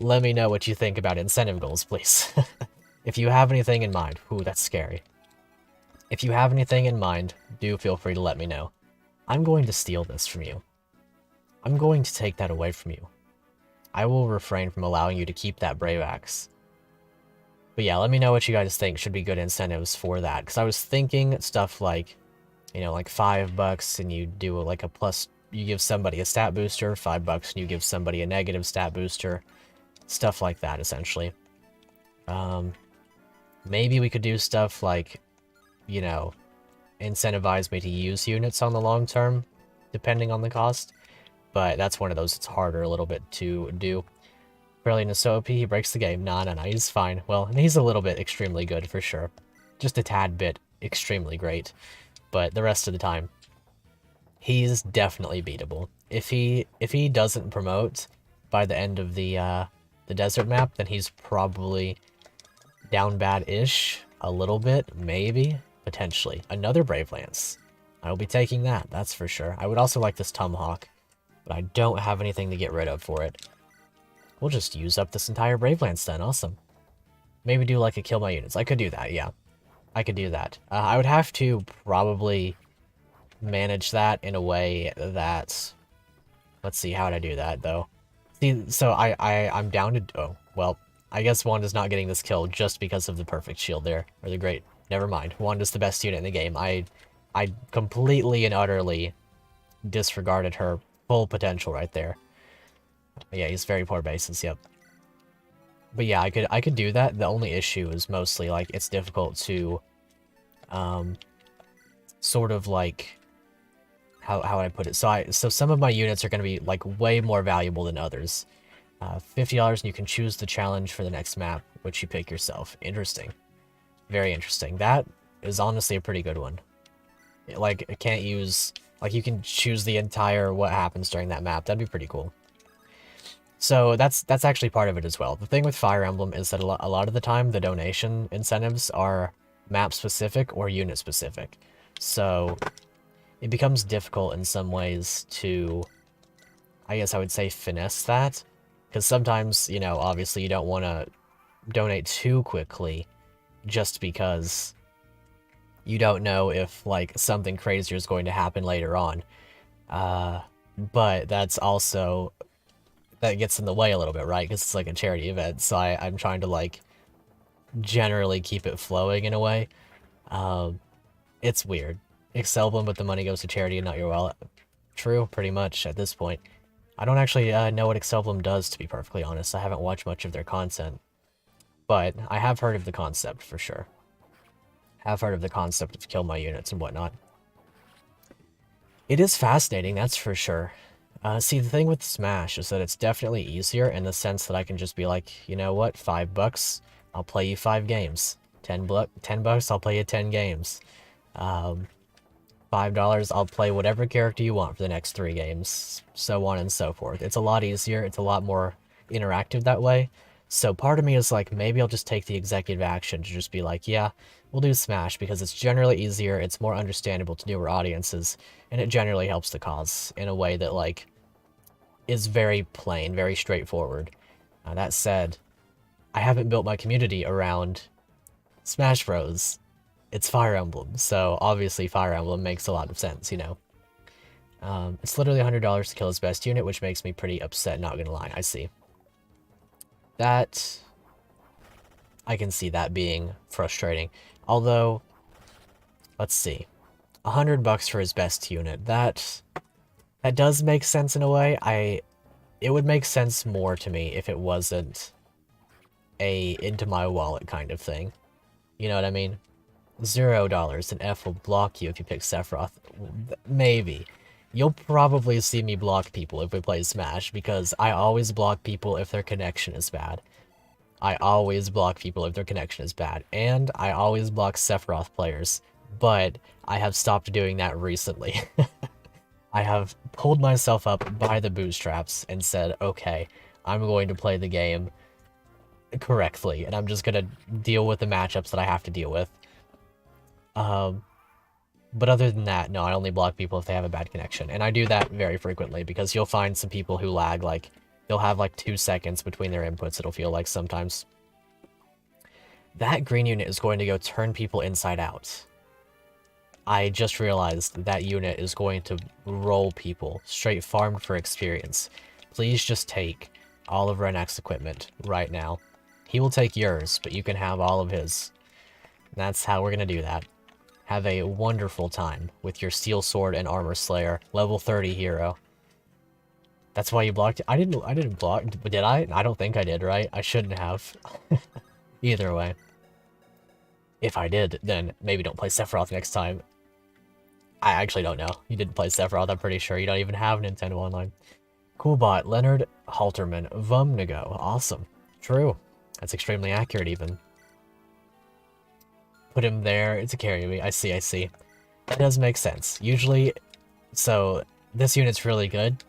let me know what you think about incentive goals, please. If you have anything in mind, ooh, that's scary. If you have anything in mind, do feel free to let me know. I'm going to steal this from you. I'm going to take that away from you. I will refrain from allowing you to keep that Brave Axe. But yeah, let me know what you guys think should be good incentives for that. Because I was thinking stuff like, you know, like $5 and you do like a plus, you give somebody a stat booster, $5 and you give somebody a negative stat booster. Stuff like that, essentially. Maybe we could do stuff like, you know, incentivize me to use units on the long term, depending on the cost. But that's one of those it's harder a little bit to do. Brilliant is so OP, he breaks the game. Nah, he's fine. Well, he's a little bit extremely good, for sure. Just a tad bit extremely great. But the rest of the time, he's definitely beatable. If he doesn't promote by the end of the desert map, then he's probably down bad-ish. A little bit, maybe, potentially. Another Brave Lance. I will be taking that, that's for sure. I would also like this Tomahawk, but I don't have anything to get rid of for it. We'll just use up this entire Brave Lance then, awesome. Maybe do like a kill my units. I could do that, yeah. I could do that. I would have to probably manage that in a way that... Let's see, how would I do that, though? See, so I'm down to... Oh, well, I guess Wanda's not getting this kill just because of the perfect shield there. Or the great... Never mind. Wanda's the best unit in the game. I completely and utterly disregarded her full potential right there. Yeah, he's very poor bases, yep. But yeah, I could do that. The only issue is mostly, like, it's difficult to, sort of, like, how would I put it? So some of my units are going to be, like, way more valuable than others. $50 and you can choose the challenge for the next map, which you pick yourself. Interesting. Very interesting. That is honestly a pretty good one. Like, I can't use... Like, you can choose the entire what happens during that map. That'd be pretty cool. So that's actually part of it as well. The thing with Fire Emblem is that a lot of the time, the donation incentives are map-specific or— So it becomes difficult in some ways to, I guess I would say, finesse that. Because sometimes, you know, obviously you don't want to donate too quickly just because you don't know if, like, something crazier is going to happen later on. But that's also, that gets in the way a little bit, right? Because it's like a charity event, so I'm trying to, like, generally keep it flowing in a way. It's weird. Emblem, but the money goes to charity and not your wallet. True, pretty much, at this point. I don't actually know what Emblem does, to be perfectly honest. I haven't watched much of their content. But I have heard of the concept, for sure. Have heard of the concept of kill my units and whatnot. It is fascinating, that's for sure. See, the thing with Smash is that it's definitely easier in the sense that I can just be like, you know what, $5, I'll play you 5 games. $10, I'll play you 10 games. $5, I'll play whatever character you want for the next 3 games, so on and so forth. It's a lot easier, it's a lot more interactive that way. So part of me is like, maybe I'll just take the executive action to just be like, yeah, we'll do Smash because it's generally easier, it's more understandable to newer audiences, and it generally helps the cause in a way that, like, is very plain, very straightforward. That said, I haven't built my community around Smash Bros. It's Fire Emblem, so obviously Fire Emblem makes a lot of sense, you know. It's literally $100 to kill his best unit, which makes me pretty upset, not gonna lie, I see. That... I can see that being frustrating. Although, let's see. $100 for his best unit, that does make sense in a way. It would make sense more to me if it wasn't a into my wallet kind of thing. You know what I mean? $0 and F will block you if you pick Sephiroth. Maybe. You'll probably see me block people if we play Smash, because I always block people if their connection is bad. I always block people if their connection is bad, and I always block Sephiroth players, but I have stopped doing that recently. I have pulled myself up by the bootstraps and said, okay, I'm going to play the game correctly, and I'm just going to deal with the matchups that I have to deal with. But other than that, no, I only block people if they have a bad connection, and I do that very frequently, because you'll find some people who lag, like, they'll have like 2 seconds between their inputs, it'll feel like sometimes. That green unit is going to go turn people inside out. I just realized that unit is going to roll people, straight farmed for experience. Please just take all of Renek's equipment right now. He will take yours, but you can have all of his. That's how we're gonna do that. Have a wonderful time with your Steel Sword and Armor Slayer, level 30 hero. That's why you blocked it? I didn't block, did I? I don't think I did, right? I shouldn't have. Either way. If I did, then maybe don't play Sephiroth next time. I actually don't know. You didn't play Sephiroth, I'm pretty sure. You don't even have Nintendo Online. Cool bot, Leonard Halterman, Vumnigo. Awesome. True. That's extremely accurate, even. Put him there. It's a carry me. I see, I see. That does make sense. Usually, so, this unit's really good,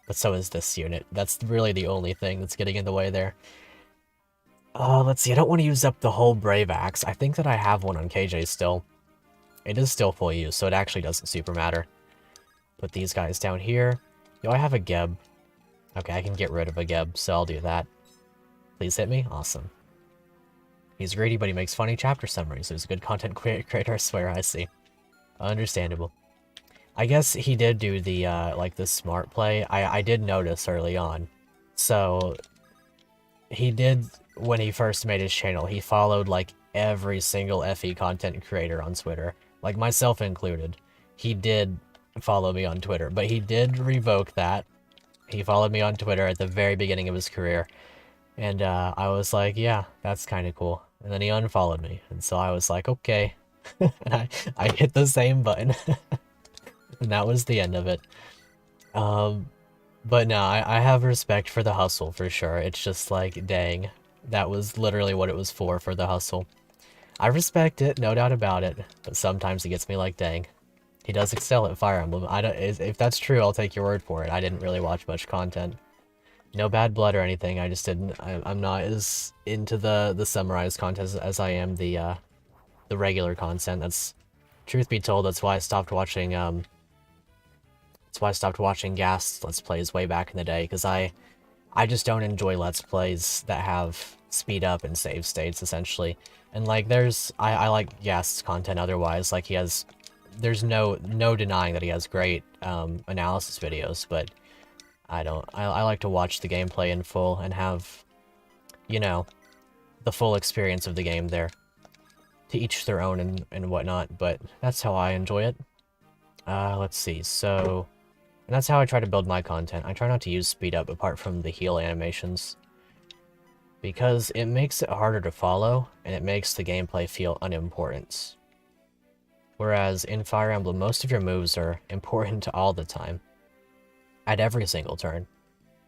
but so is this unit. That's really the only thing that's getting in the way there. Let's see. I don't want to use up the whole Brave Axe. I think that I have one on KJ still. It is still full use, so it actually doesn't super matter. Put these guys down here. Yo, I have a Geb. Okay, I can get rid of a Geb, so I'll do that. Please hit me. Awesome. He's greedy, but he makes funny chapter summaries. He's a good content creator, I swear. I see. Understandable. I guess he did do the, like, the smart play. I did notice early on. So, he did, when he first made his channel, he followed, like, every single FE content creator on Twitter. Like, myself included. He did follow me on Twitter, but he did revoke that. He followed me on Twitter at the very beginning of his career. And, I was like, yeah, that's kind of cool. And then he unfollowed me. And so I was like, okay. And I hit the same button. And that was the end of it. But no, I have respect for the hustle, for sure. It's just like, dang. That was literally what it was for the hustle. I respect it, no doubt about it. But sometimes he gets me like, dang. He does excel at Fire Emblem. If that's true, I'll take your word for it. I didn't really watch much content. No bad blood or anything, I just didn't... I'm not as into the summarized content as I am the regular content. That's... Truth be told, that's why I stopped watching, That's why I stopped watching Gas Let's Plays way back in the day, because I just don't enjoy Let's Plays that have speed up and save states, essentially. And, like, I like Gas content otherwise, like, there's no denying that he has great, analysis videos, but I don't. I like to watch the gameplay in full and have, you know, the full experience of the game there. To each their own and whatnot, but that's how I enjoy it. Let's see, so... And that's how I try to build my content. I try not to use speed up apart from the heal animations, because it makes it harder to follow, and it makes the gameplay feel unimportant. Whereas in Fire Emblem, most of your moves are important all the time. At every single turn.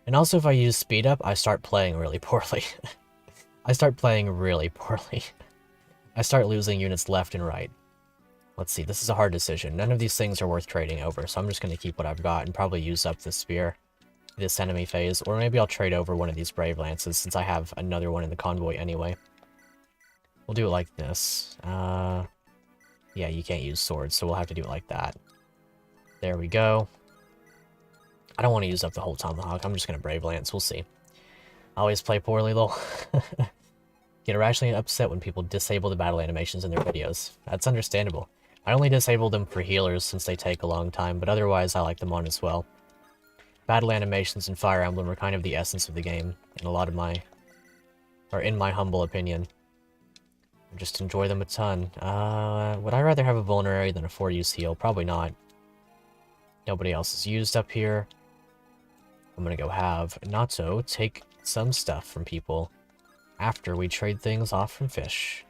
And also if I use speed up, I start playing really poorly. I start playing really poorly. I start losing units left and right. Let's see, this is a hard decision. None of these things are worth trading over, so I'm just going to keep what I've got and probably use up the spear this enemy phase, or maybe I'll trade over one of these Brave Lances since I have another one in the convoy anyway. We'll do it like this. Yeah, you can't use swords, so we'll have to do it like that. There we go. I don't want to use up the whole Tomahawk, I'm just going to Brave Lance, we'll see. I always play poorly, though. Get irrationally upset when people disable the battle animations in their videos. That's understandable. I only disable them for healers since they take a long time, but otherwise I like them on as well. Battle animations in Fire Emblem are kind of the essence of the game, in a lot of my... or in my humble opinion. I just enjoy them a ton. Would I rather have a Vulnerary than a 4-use heal? Probably not. Nobody else is used up here. I'm gonna go have Natto take some stuff from people after we trade things off from Fish.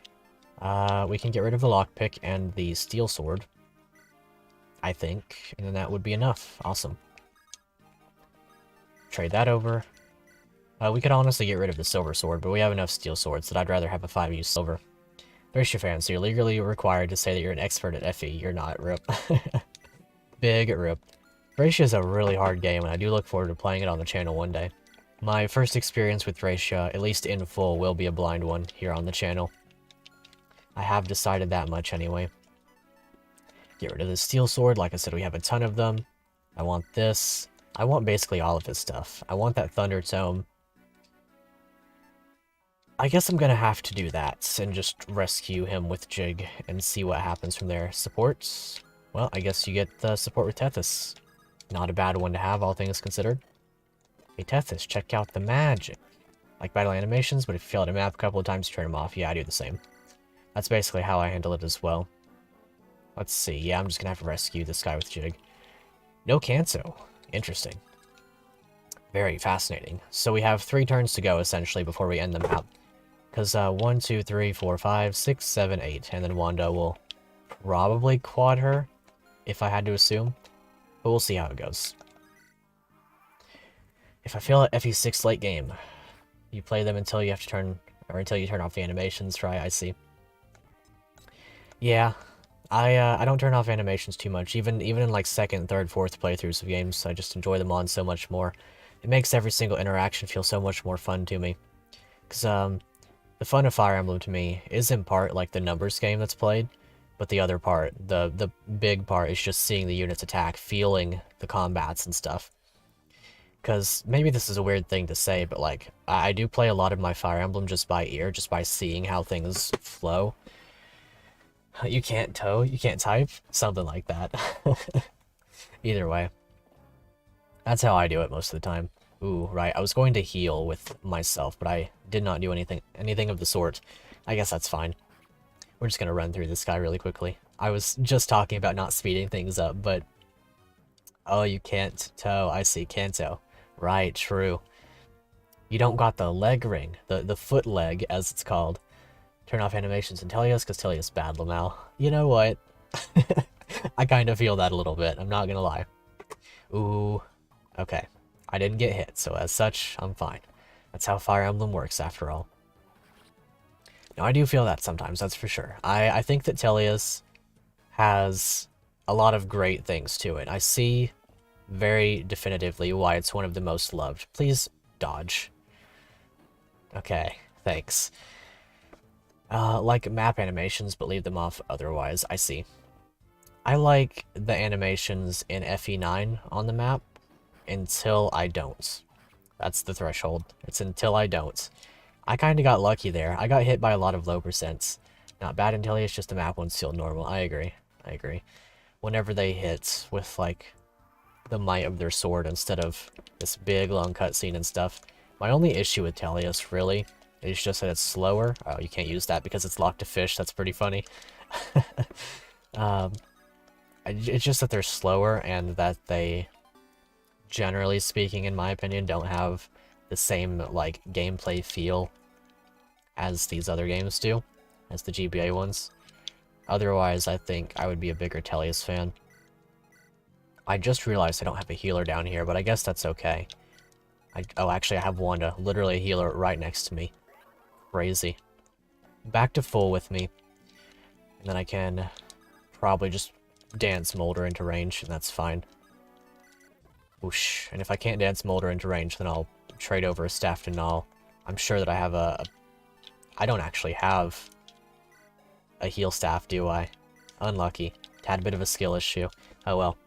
We can get rid of the lockpick and the steel sword, I think, and then that would be enough. Awesome. Trade that over. We could honestly get rid of the silver sword, but we have enough steel swords that I'd rather have a 5-use silver. Thracia fan, so you're legally required to say that you're an expert at FE. You're not, rip. Big rip. Thracia is a really hard game, and I do look forward to playing it on the channel one day. My first experience with Thracia, at least in full, will be a blind one here on the channel. I have decided that much anyway. Get rid of the steel sword. Like I said, we have a ton of them. I want this. I want basically all of his stuff. I want that Thunder Tome. I guess I'm gonna have to do that and just rescue him with Jig and see what happens from there. Supports? Well, I guess you get the support with Tethys. Not a bad one to have, all things considered. Hey Tethys, check out the magic. Like battle animations, but if you fail at a map a couple of times, turn them off. Yeah, I do the same. That's basically how I handle it as well. Let's see. Yeah, I'm just gonna have to rescue this guy with Jig. No Canso. Interesting. Very fascinating. So we have 3 turns to go, essentially, before we end the map. Because, 1, 2, 3, 4, 5, 6, 7, 8. And then Wanda will probably quad her, if I had to assume. But we'll see how it goes. If I fail at FE6 late game, you play them until you have to turn... or until you turn off the animations, right? I see. Yeah. I don't turn off animations too much. Even in, like, 2nd, 3rd, 4th playthroughs of games, I just enjoy them on so much more. It makes every single interaction feel so much more fun to me. Because, the fun of Fire Emblem to me is in part, like, the numbers game that's played, but the other part, the big part, is just seeing the units attack, feeling the combats and stuff. Because maybe this is a weird thing to say, but, like, I do play a lot of my Fire Emblem just by ear, just by seeing how things flow. You can't type? Something like that. Either way. That's how I do it most of the time. Ooh, right, I was going to heal with myself, but I did not do anything of the sort. I guess that's fine. We're just gonna run through this guy really quickly. I was just talking about not speeding things up, but... Oh, you can't tow. I see, Kanto. Right, true. You don't got the leg ring. The foot leg, as it's called. Turn off animations in Telios, because Telios bad Lamau. You know what? I kind of feel that a little bit, I'm not gonna lie. Ooh. Okay. I didn't get hit, so as such, I'm fine. That's how Fire Emblem works, after all. Now, I do feel that sometimes, that's for sure. I think that Telios has a lot of great things to it. I see very definitively why it's one of the most loved. Please dodge. Okay, thanks. Like map animations, but leave them off otherwise. I see. I like the animations in FE9 on the map until I don't. That's the threshold. It's until I don't. I kind of got lucky there. I got hit by a lot of low percents. Not bad until it's just the map one's still normal. I agree. I agree. Whenever they hit with, like, the might of their sword instead of this big, long cutscene and stuff. My only issue with Tellius, really, is just that it's slower. Oh, you can't use that because it's locked to fish. That's pretty funny. It's just that they're slower and that they, generally speaking, in my opinion, don't have the same, like, gameplay feel as these other games do, as the GBA ones. Otherwise, I think I would be a bigger Tellius fan. I just realized I don't have a healer down here, but I guess that's okay. Oh, actually, I have Wanda, literally a healer right next to me. Crazy. Back to full with me. And then I can probably just dance Molder into range, and that's fine. Whoosh. And if I can't dance Molder into range, then I'll trade over a staff to Null. I'm sure that I have I don't actually have a heal staff, do I? Unlucky. Had a bit of a skill issue. Oh well.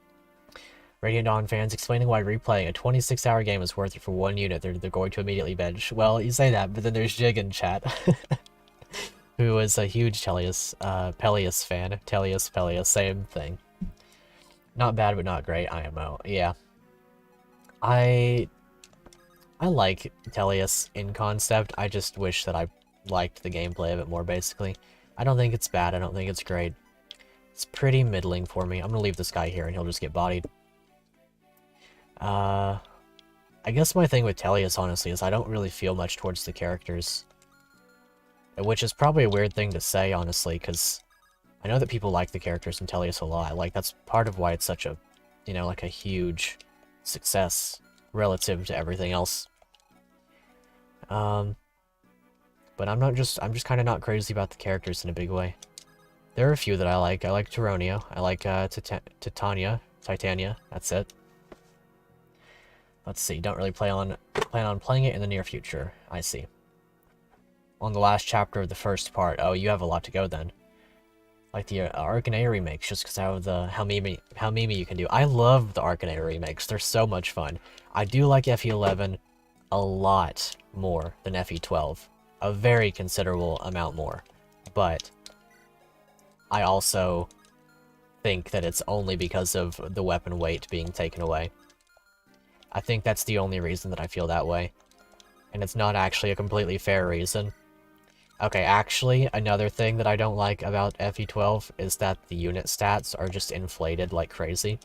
Radiant Dawn fans explaining why replaying a 26-hour game is worth it for one unit they're going to immediately bench. Well, you say that, but then there's Jig in chat, who is a huge Peleus fan. Peleus, same thing. Not bad, but not great, IMO. Yeah. I like Tellius in concept, I just wish that I liked the gameplay of it more, basically. I don't think it's bad, I don't think it's great. It's pretty middling for me. I'm gonna leave this guy here and he'll just get bodied. I guess my thing with Tellius, honestly, is I don't really feel much towards the characters. Which is probably a weird thing to say, honestly, because I know that people like the characters in Tellius a lot. Like, that's part of why it's such a, you know, like a huge success relative to everything else. But I'm just kind of not crazy about the characters in a big way. There are a few that I like. I like Tyronia. I like Titania, that's it. Let's see, don't really plan on playing it in the near future. I see. On the last chapter of the first part. Oh, you have a lot to go then. Like the Arcanea remakes, just because how memey you can do. I love the Arcanea remakes. They're so much fun. I do like FE11 a lot more than FE12. A very considerable amount more. But I also think that it's only because of the weapon weight being taken away. I think that's the only reason that I feel that way. And it's not actually a completely fair reason. Okay, actually, another thing that I don't like about FE12 is that the unit stats are just inflated like crazy.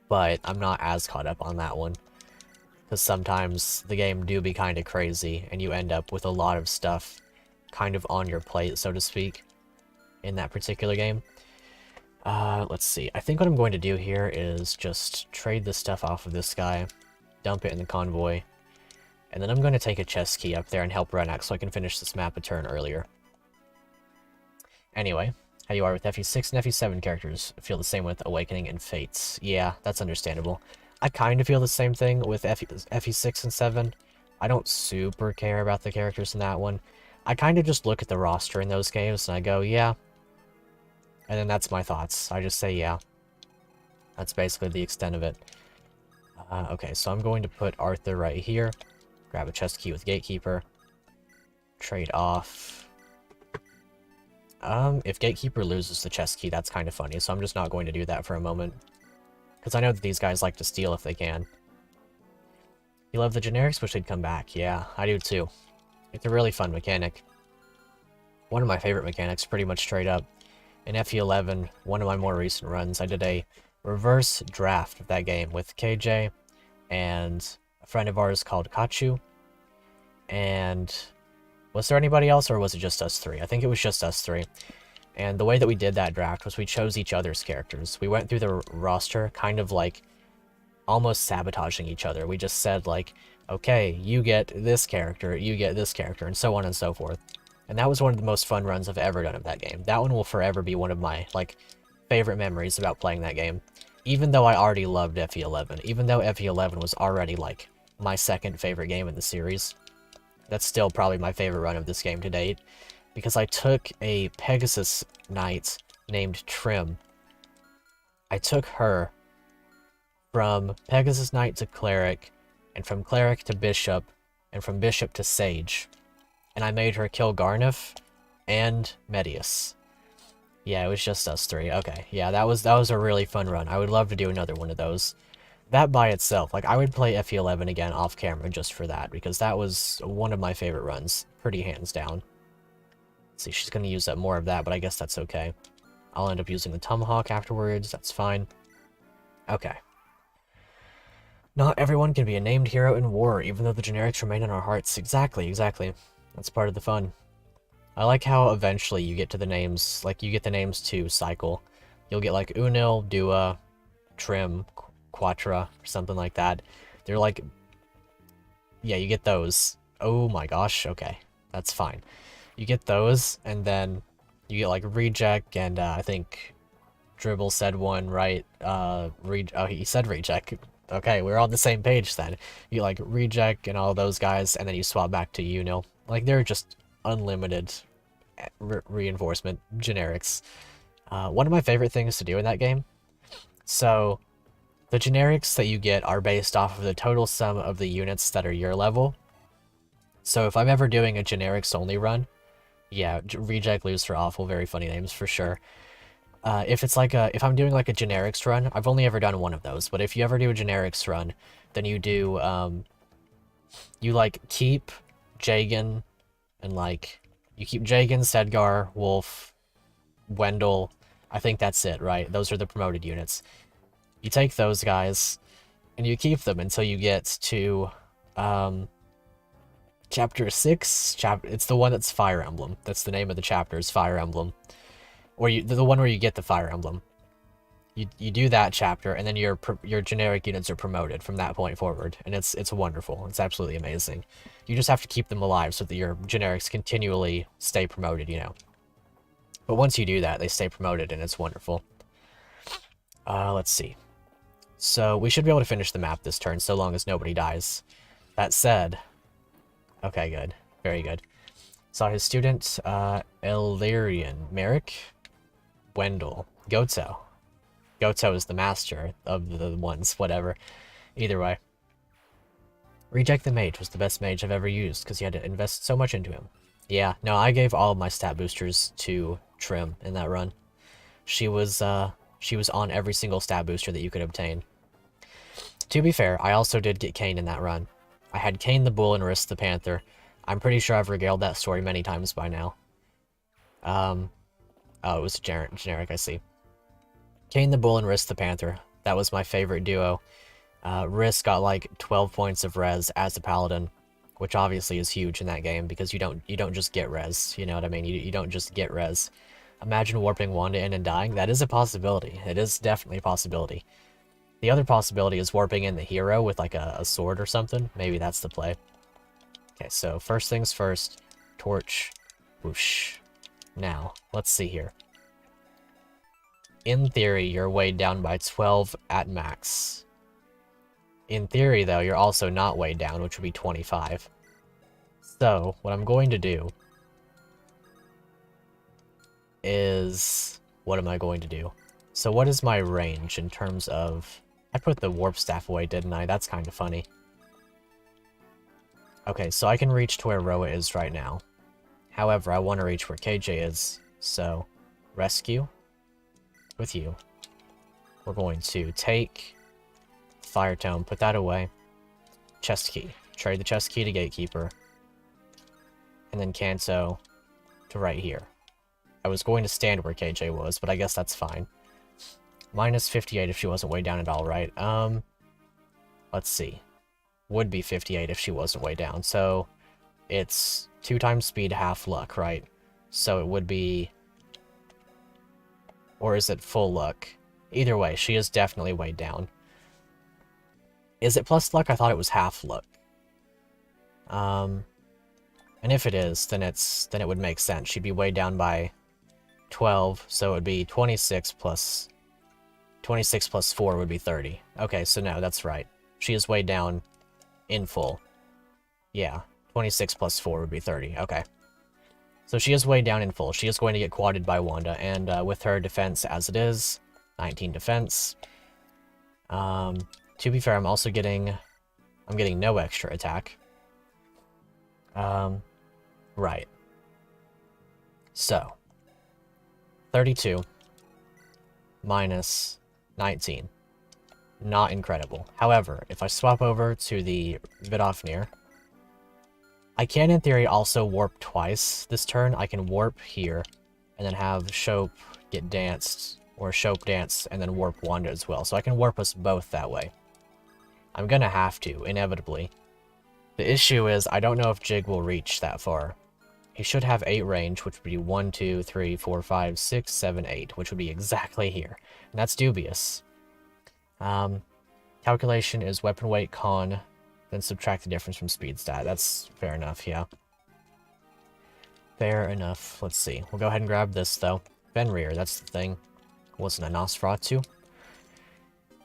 But I'm not as caught up on that one. Because sometimes the game do be kind of crazy, and you end up with a lot of stuff kind of on your plate, so to speak, in that particular game. Let's see. I think what I'm going to do here is just trade this stuff off of this guy, dump it in the convoy, and then I'm going to take a chest key up there and help Renax so I can finish this map a turn earlier. Anyway, how you are with FE6 and FE7 characters? Feel the same with Awakening and Fates. Yeah, that's understandable. I kind of feel the same thing with FE6 and 7. I don't super care about the characters in that one. I kind of just look at the roster in those games and I go, yeah. And then that's my thoughts. I just say, yeah. That's basically the extent of it. Okay, so I'm going to put Arthur right here. Grab a chest key with Gatekeeper. Trade off. If Gatekeeper loses the chest key, that's kind of funny, so I'm just not going to do that for a moment. Because I know that these guys like to steal if they can. You love the generics, wish they'd come back. Yeah, I do too. It's a really fun mechanic. One of my favorite mechanics, pretty much straight up. In FE11, one of my more recent runs, I did a reverse draft of that game with KJ and a friend of ours called Kachu. And was there anybody else, or was it just us three? I think it was just us three. And the way that we did that draft was we chose each other's characters. We went through the roster kind of like almost sabotaging each other. We just said like, okay, you get this character, you get this character, and so on and so forth. And that was one of the most fun runs I've ever done of that game. That one will forever be one of my, like, favorite memories about playing that game. Even though I already loved FE11, even though FE11 was already, like, my second favorite game in the series, that's still probably my favorite run of this game to date. Because I took a Pegasus Knight named Trim, I took her from Pegasus Knight to Cleric, and from Cleric to Bishop, and from Bishop to Sage. And I made her kill Garneth and Medius. Yeah, it was just us three. Okay, yeah, that was a really fun run. I would love to do another one of those. That by itself, like, I would play FE11 again off camera just for that, because that was one of my favorite runs. Pretty hands down. Let's see, she's gonna use up more of that, but I guess that's okay. I'll end up using the Tomahawk afterwards, that's fine. Okay. Not everyone can be a named hero in war, even though the generics remain in our hearts. Exactly, exactly. That's part of the fun. I like how eventually you get to the names, like, you get the names to cycle. You'll get, like, Unil, Dua, Trim, Quatra, or something like that. They're like... Yeah, you get those. Oh my gosh, okay. That's fine. You get those, and then you get, like, Reject, and I think Dribble said one, right? Oh, he said Reject. Okay, we're on the same page then. You like Reject and all those guys, and then you swap back to Unil. Like, they're just unlimited reinforcement generics. One of my favorite things to do in that game. So, the generics that you get are based off of the total sum of the units that are your level. So if I'm ever doing a generics only run, yeah, Reject, Lose for Awful, very funny names for sure. If I'm doing like a generics run, I've only ever done one of those, but if you ever do a generics run, then you do, you like keep Jagan, and like, you keep Jagan, Sedgar, Wolf, Wendell, I think that's it, right? Those are the promoted units. You take those guys, and you keep them until you get to, Chapter 6, it's the one that's Fire Emblem. That's the name of the chapter, is Fire Emblem. Or the one where you get the Fire Emblem. You do that chapter, and then your generic units are promoted from that point forward, and it's wonderful. It's absolutely amazing. You just have to keep them alive so that your generics continually stay promoted, you know. But once you do that, they stay promoted, and it's wonderful. Let's see. So we should be able to finish the map this turn, so long as nobody dies. That said... Okay, good. Very good. Saw his student, Illyrian, Merrick, Wendell, Goto. Goto is the master of the ones, whatever. Either way. Reject the Mage was the best mage I've ever used, because you had to invest so much into him. Yeah, no, I gave all of my stat boosters to Trim in that run. She was on every single stat booster that you could obtain. To be fair, I also did get Kayn in that run. I had Kayn the Bull and Risk the Panther. I'm pretty sure I've regaled that story many times by now. Oh, it was generic, I see. Kayn the Bull and Risk the Panther. That was my favorite duo. Risk got like 12 points of res as a paladin, which obviously is huge in that game because you don't just get res, you know what I mean? You don't just get res. Imagine warping Wanda in and dying. That is a possibility. It is definitely a possibility. The other possibility is warping in the hero with like a sword or something. Maybe that's the play. Okay, so first things first. Torch. Whoosh. Now, let's see here. In theory, you're weighed down by 12 at max. In theory, though, you're also not weighed down, which would be 25. So, what I'm going to do is... What am I going to do? So what is my range in terms of... I put the warp staff away, didn't I? That's kind of funny. Okay, so I can reach to where Roa is right now. However, I want to reach where KJ is, so... Rescue. With you. We're going to take... Fire Tome, put that away. Chest Key. Trade the Chest Key to Gatekeeper. And then Kanto to right here. I was going to stand where KJ was, but I guess that's fine. Minus 58 if she wasn't way down at all, right? Let's see. Would be 58 if she wasn't way down. So, it's 2 times speed, half luck, right? So it would be... Or is it full luck? Either way, she is definitely weighed down. Is it plus luck? I thought it was half luck. And if it is, then it would make sense. She'd be weighed down by 12, so it would be 26 plus 4 would be 30. Okay, so no, that's right. She is weighed down in full. Yeah, 26 plus 4 would be 30. Okay. So she is weighed down in full. She is going to get quadded by Wanda, and with her defense as it is, 19 defense. To be fair, I'm also getting... I'm getting no extra attack. Right. So, 32 minus 19. Not incredible. However, if I swap over to the Vidofnir, I can, in theory, also warp twice this turn. I can warp here, and then have Shope get danced, or Shope dance, and then warp Wanda as well. So I can warp us both that way. I'm gonna have to, inevitably. The issue is, I don't know if Jig will reach that far. He should have 8 range, which would be 1, 2, 3, 4, 5, 6, 7, 8, which would be exactly here. And that's dubious. Calculation is weapon weight, con, then subtract the difference from speed stat. That's fair enough, yeah. Fair enough. Let's see. We'll go ahead and grab this, though. Fenrir, that's the thing. Wasn't a Nosferatu.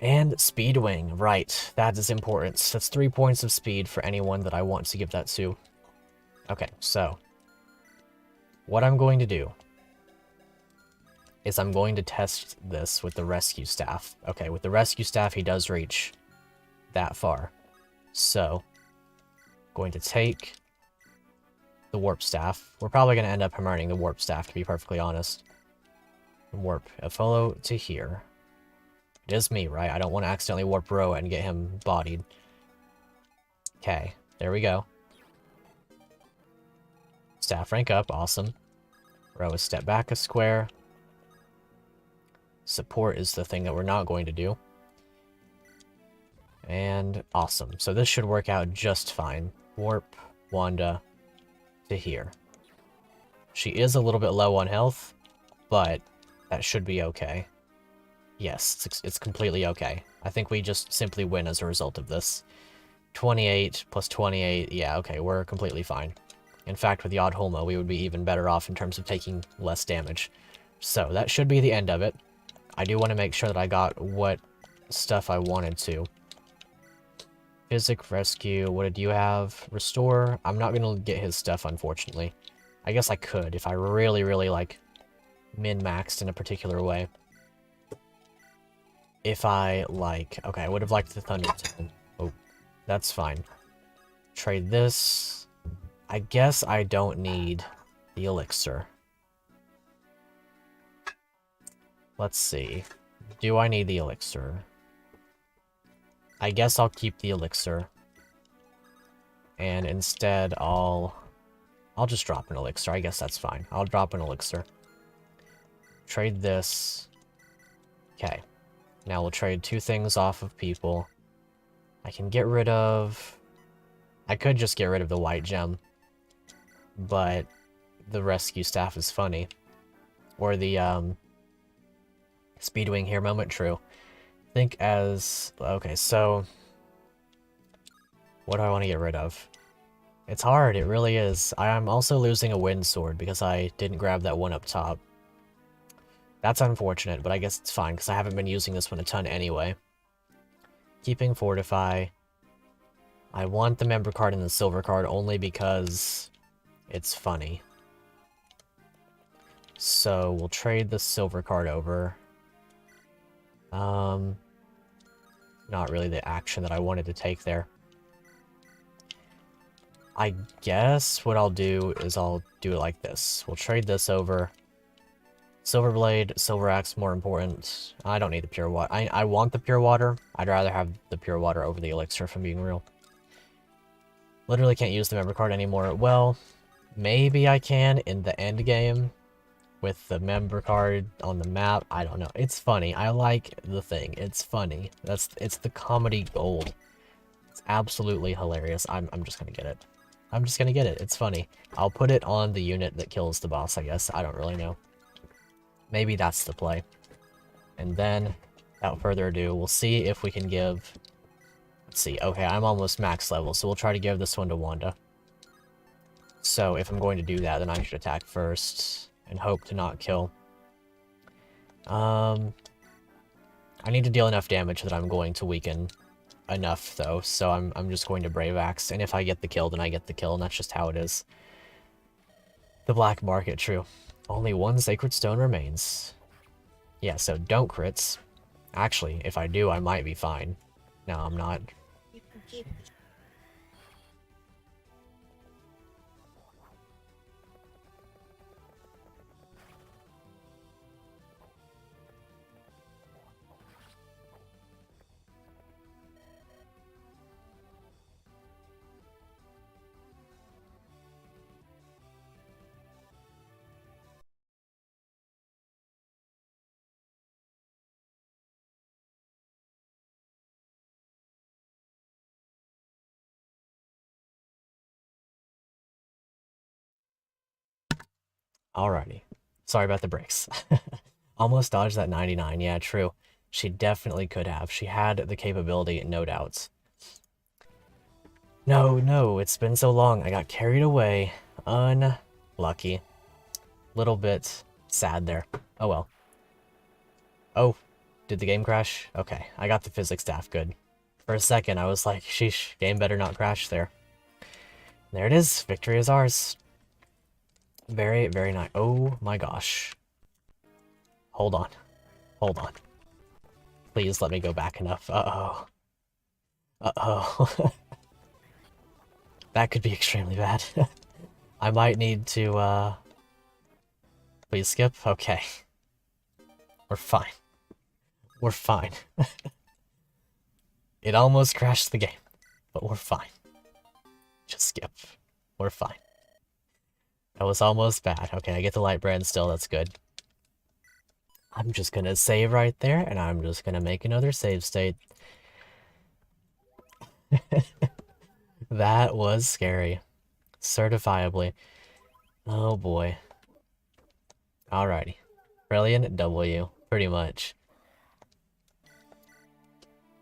And Speed Wing, right. That is important. That's 3 points of speed for anyone that I want to give that to. Okay, so what I'm going to do is I'm going to test this with the rescue staff. Okay, with the rescue staff, he does reach that far. So, going to take the warp staff. We're probably going to end up hammerning the warp staff, to be perfectly honest. Warp a follow to here. It is me, right? I don't want to accidentally warp Roa and get him bodied. Okay, there we go. Staff rank up, awesome. Roa step back a square. Support is the thing that we're not going to do. And awesome. So this should work out just fine. Warp Wanda to here. She is a little bit low on health, but that should be okay. Yes, it's completely okay. I think we just simply win as a result of this. 28 plus 28, yeah, okay, we're completely fine. In fact, with the Odd Holmo, we would be even better off in terms of taking less damage. So, that should be the end of it. I do want to make sure that I got what stuff I wanted to. Physic, Rescue, what did you have? Restore? I'm not going to get his stuff, unfortunately. I guess I could, if I really, really, like, min-maxed in a particular way. If I, like... Okay, I would have liked the Thunder Tone. Oh, that's fine. Trade this. I guess I don't need the Elixir. Let's see. Do I need the Elixir? I guess I'll keep the Elixir. And instead, I'll just drop an Elixir. I guess that's fine. I'll drop an Elixir. Trade this. Okay. Now we'll trade 2 things off of people. I can get rid of... I could just get rid of the white gem. But the rescue staff is funny. Or the, Speedwing here moment, true. Think as... Okay, so... What do I want to get rid of? It's hard, it really is. I'm also losing a wind sword because I didn't grab that one up top. That's unfortunate, but I guess it's fine, because I haven't been using this one a ton anyway. Keeping Fortify. I want the member card and the silver card only because it's funny. So, we'll trade the silver card over. Not really the action that I wanted to take there. I guess what I'll do is I'll do it like this. We'll trade this over. Silver Blade, Silver Axe, more important. I don't need the Pure Water. I want the Pure Water. I'd rather have the Pure Water over the Elixir, if I'm being real. Literally can't use the member card anymore. Well, maybe I can in the end game with the member card on the map. I don't know. It's funny. I like the thing. It's funny. It's the comedy gold. It's absolutely hilarious. I'm just gonna get it. I'm just gonna get it. It's funny. I'll put it on the unit that kills the boss, I guess. I don't really know. Maybe that's the play. And then, without further ado, we'll see if we can give... Let's see. Okay, I'm almost max level, so we'll try to give this one to Wanda. So, if I'm going to do that, then I should attack first and hope to not kill. I need to deal enough damage that I'm going to weaken enough, though, so I'm just going to Brave Axe, and if I get the kill, then I get the kill, and that's just how it is. The black market, true. Only 1 Sacred Stone remains. Yeah, so don't crits. Actually, if I do, I might be fine. No, I'm not. Alrighty. Sorry about the breaks. Almost dodged that 99. Yeah, true. She definitely could have. She had the capability, no doubts. No, it's been so long. I got carried away. Unlucky. Little bit sad there. Oh well. Oh, did the game crash? Okay, I got the physics staff good. For a second, I was like, sheesh, game better not crash there. There it is. Victory is ours. Very, very nice. Oh my gosh. Hold on. Hold on. Please let me go back enough. Uh-oh. Uh-oh. That could be extremely bad. I might need to, please skip? Okay. We're fine. We're fine. It almost crashed the game, but we're fine. Just skip. We're fine. That was almost bad. Okay, I get the light brand still, that's good. I'm just gonna save right there, and I'm just gonna make another save state. That was scary. Certifiably. Oh boy. Alrighty. Brilliant W, pretty much.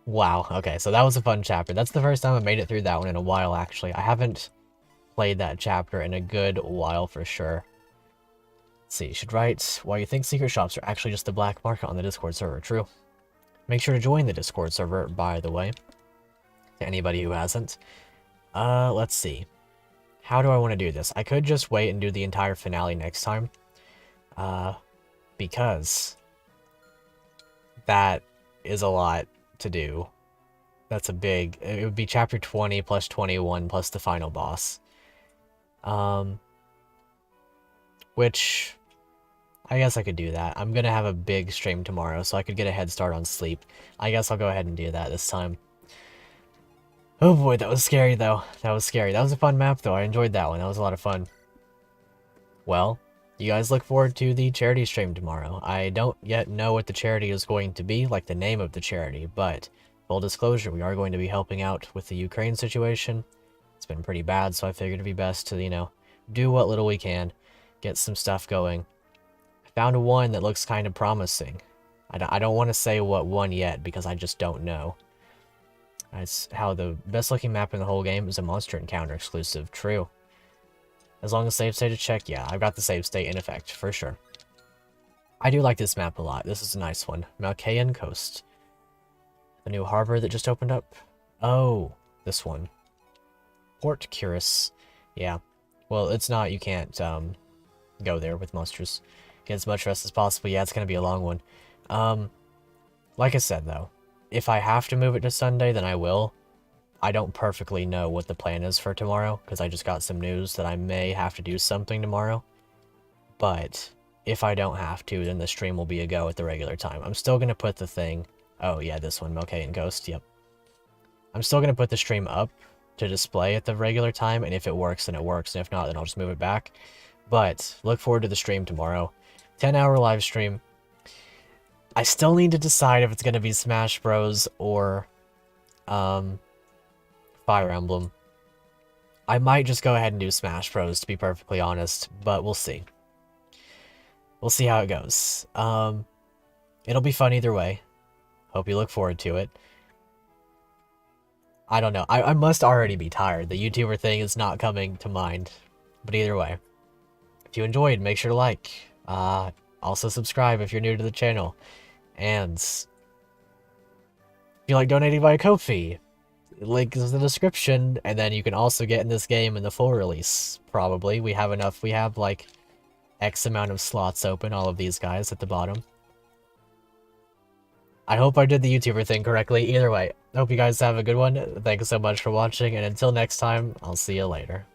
Wow, okay, so that was a fun chapter. That's the first time I made it through that one in a while, actually. I haven't played that chapter in a good while for sure. Let's see, you should write, why you think secret shops are actually just a black market on the Discord server. True. Make sure to join the Discord server, by the way, to anybody who hasn't. Let's see. How do I want to do this? I could just wait and do the entire finale next time. Because that is a lot to do. That's a big... It would be chapter 20 plus 21 plus the final boss. Which... I guess I could do that. I'm gonna have a big stream tomorrow, so I could get a head start on sleep. I guess I'll go ahead and do that this time. Oh boy, that was scary though. That was scary. That was a fun map though. I enjoyed that one. That was a lot of fun. Well, you guys look forward to the charity stream tomorrow. I don't yet know what the charity is going to be, like the name of the charity, but full disclosure, we are going to be helping out with the Ukraine situation. It's been pretty bad, so I figured it'd be best to, you know, do what little we can, get some stuff going. I found one that looks kind of promising. I don't want to say what one yet, because I just don't know. That's how the best looking map in the whole game is a monster encounter exclusive. True. As long as save state is checked, yeah, I've got the save state in effect, for sure. I do like this map a lot. This is a nice one. Malkayan Coast. The new harbor that just opened up. Oh, this one. Port Curious. Yeah. Well, it's not, you can't go there with monsters. Get as much rest as possible. Yeah, it's going to be a long one. Like I said, though, if I have to move it to Sunday, then I will. I don't perfectly know what the plan is for tomorrow, because I just got some news that I may have to do something tomorrow. But if I don't have to, then the stream will be a go at the regular time. I'm still going to put the thing... Oh, yeah, this one, Melkayan Ghost, yep. I'm still going to put the stream up to display at the regular time, and if it works, then it works, and if not, then I'll just move it back. But look forward to the stream tomorrow. 10-hour live stream. I still need to decide if it's going to be Smash Bros. Or Fire Emblem. I might just go ahead and do Smash Bros, to be perfectly honest, but we'll see. We'll see how it goes. It'll be fun either way. Hope you look forward to it. I don't know. I must already be tired. The YouTuber thing is not coming to mind. But either way. If you enjoyed, make sure to like. Also subscribe if you're new to the channel. And if you like donating via Ko-fi, link is in the description, and then you can also get in this game in the full release, probably. We have enough, we have like X amount of slots open, all of these guys at the bottom. I hope I did the YouTuber thing correctly. Either way, I hope you guys have a good one. Thanks so much for watching, and until next time, I'll see you later.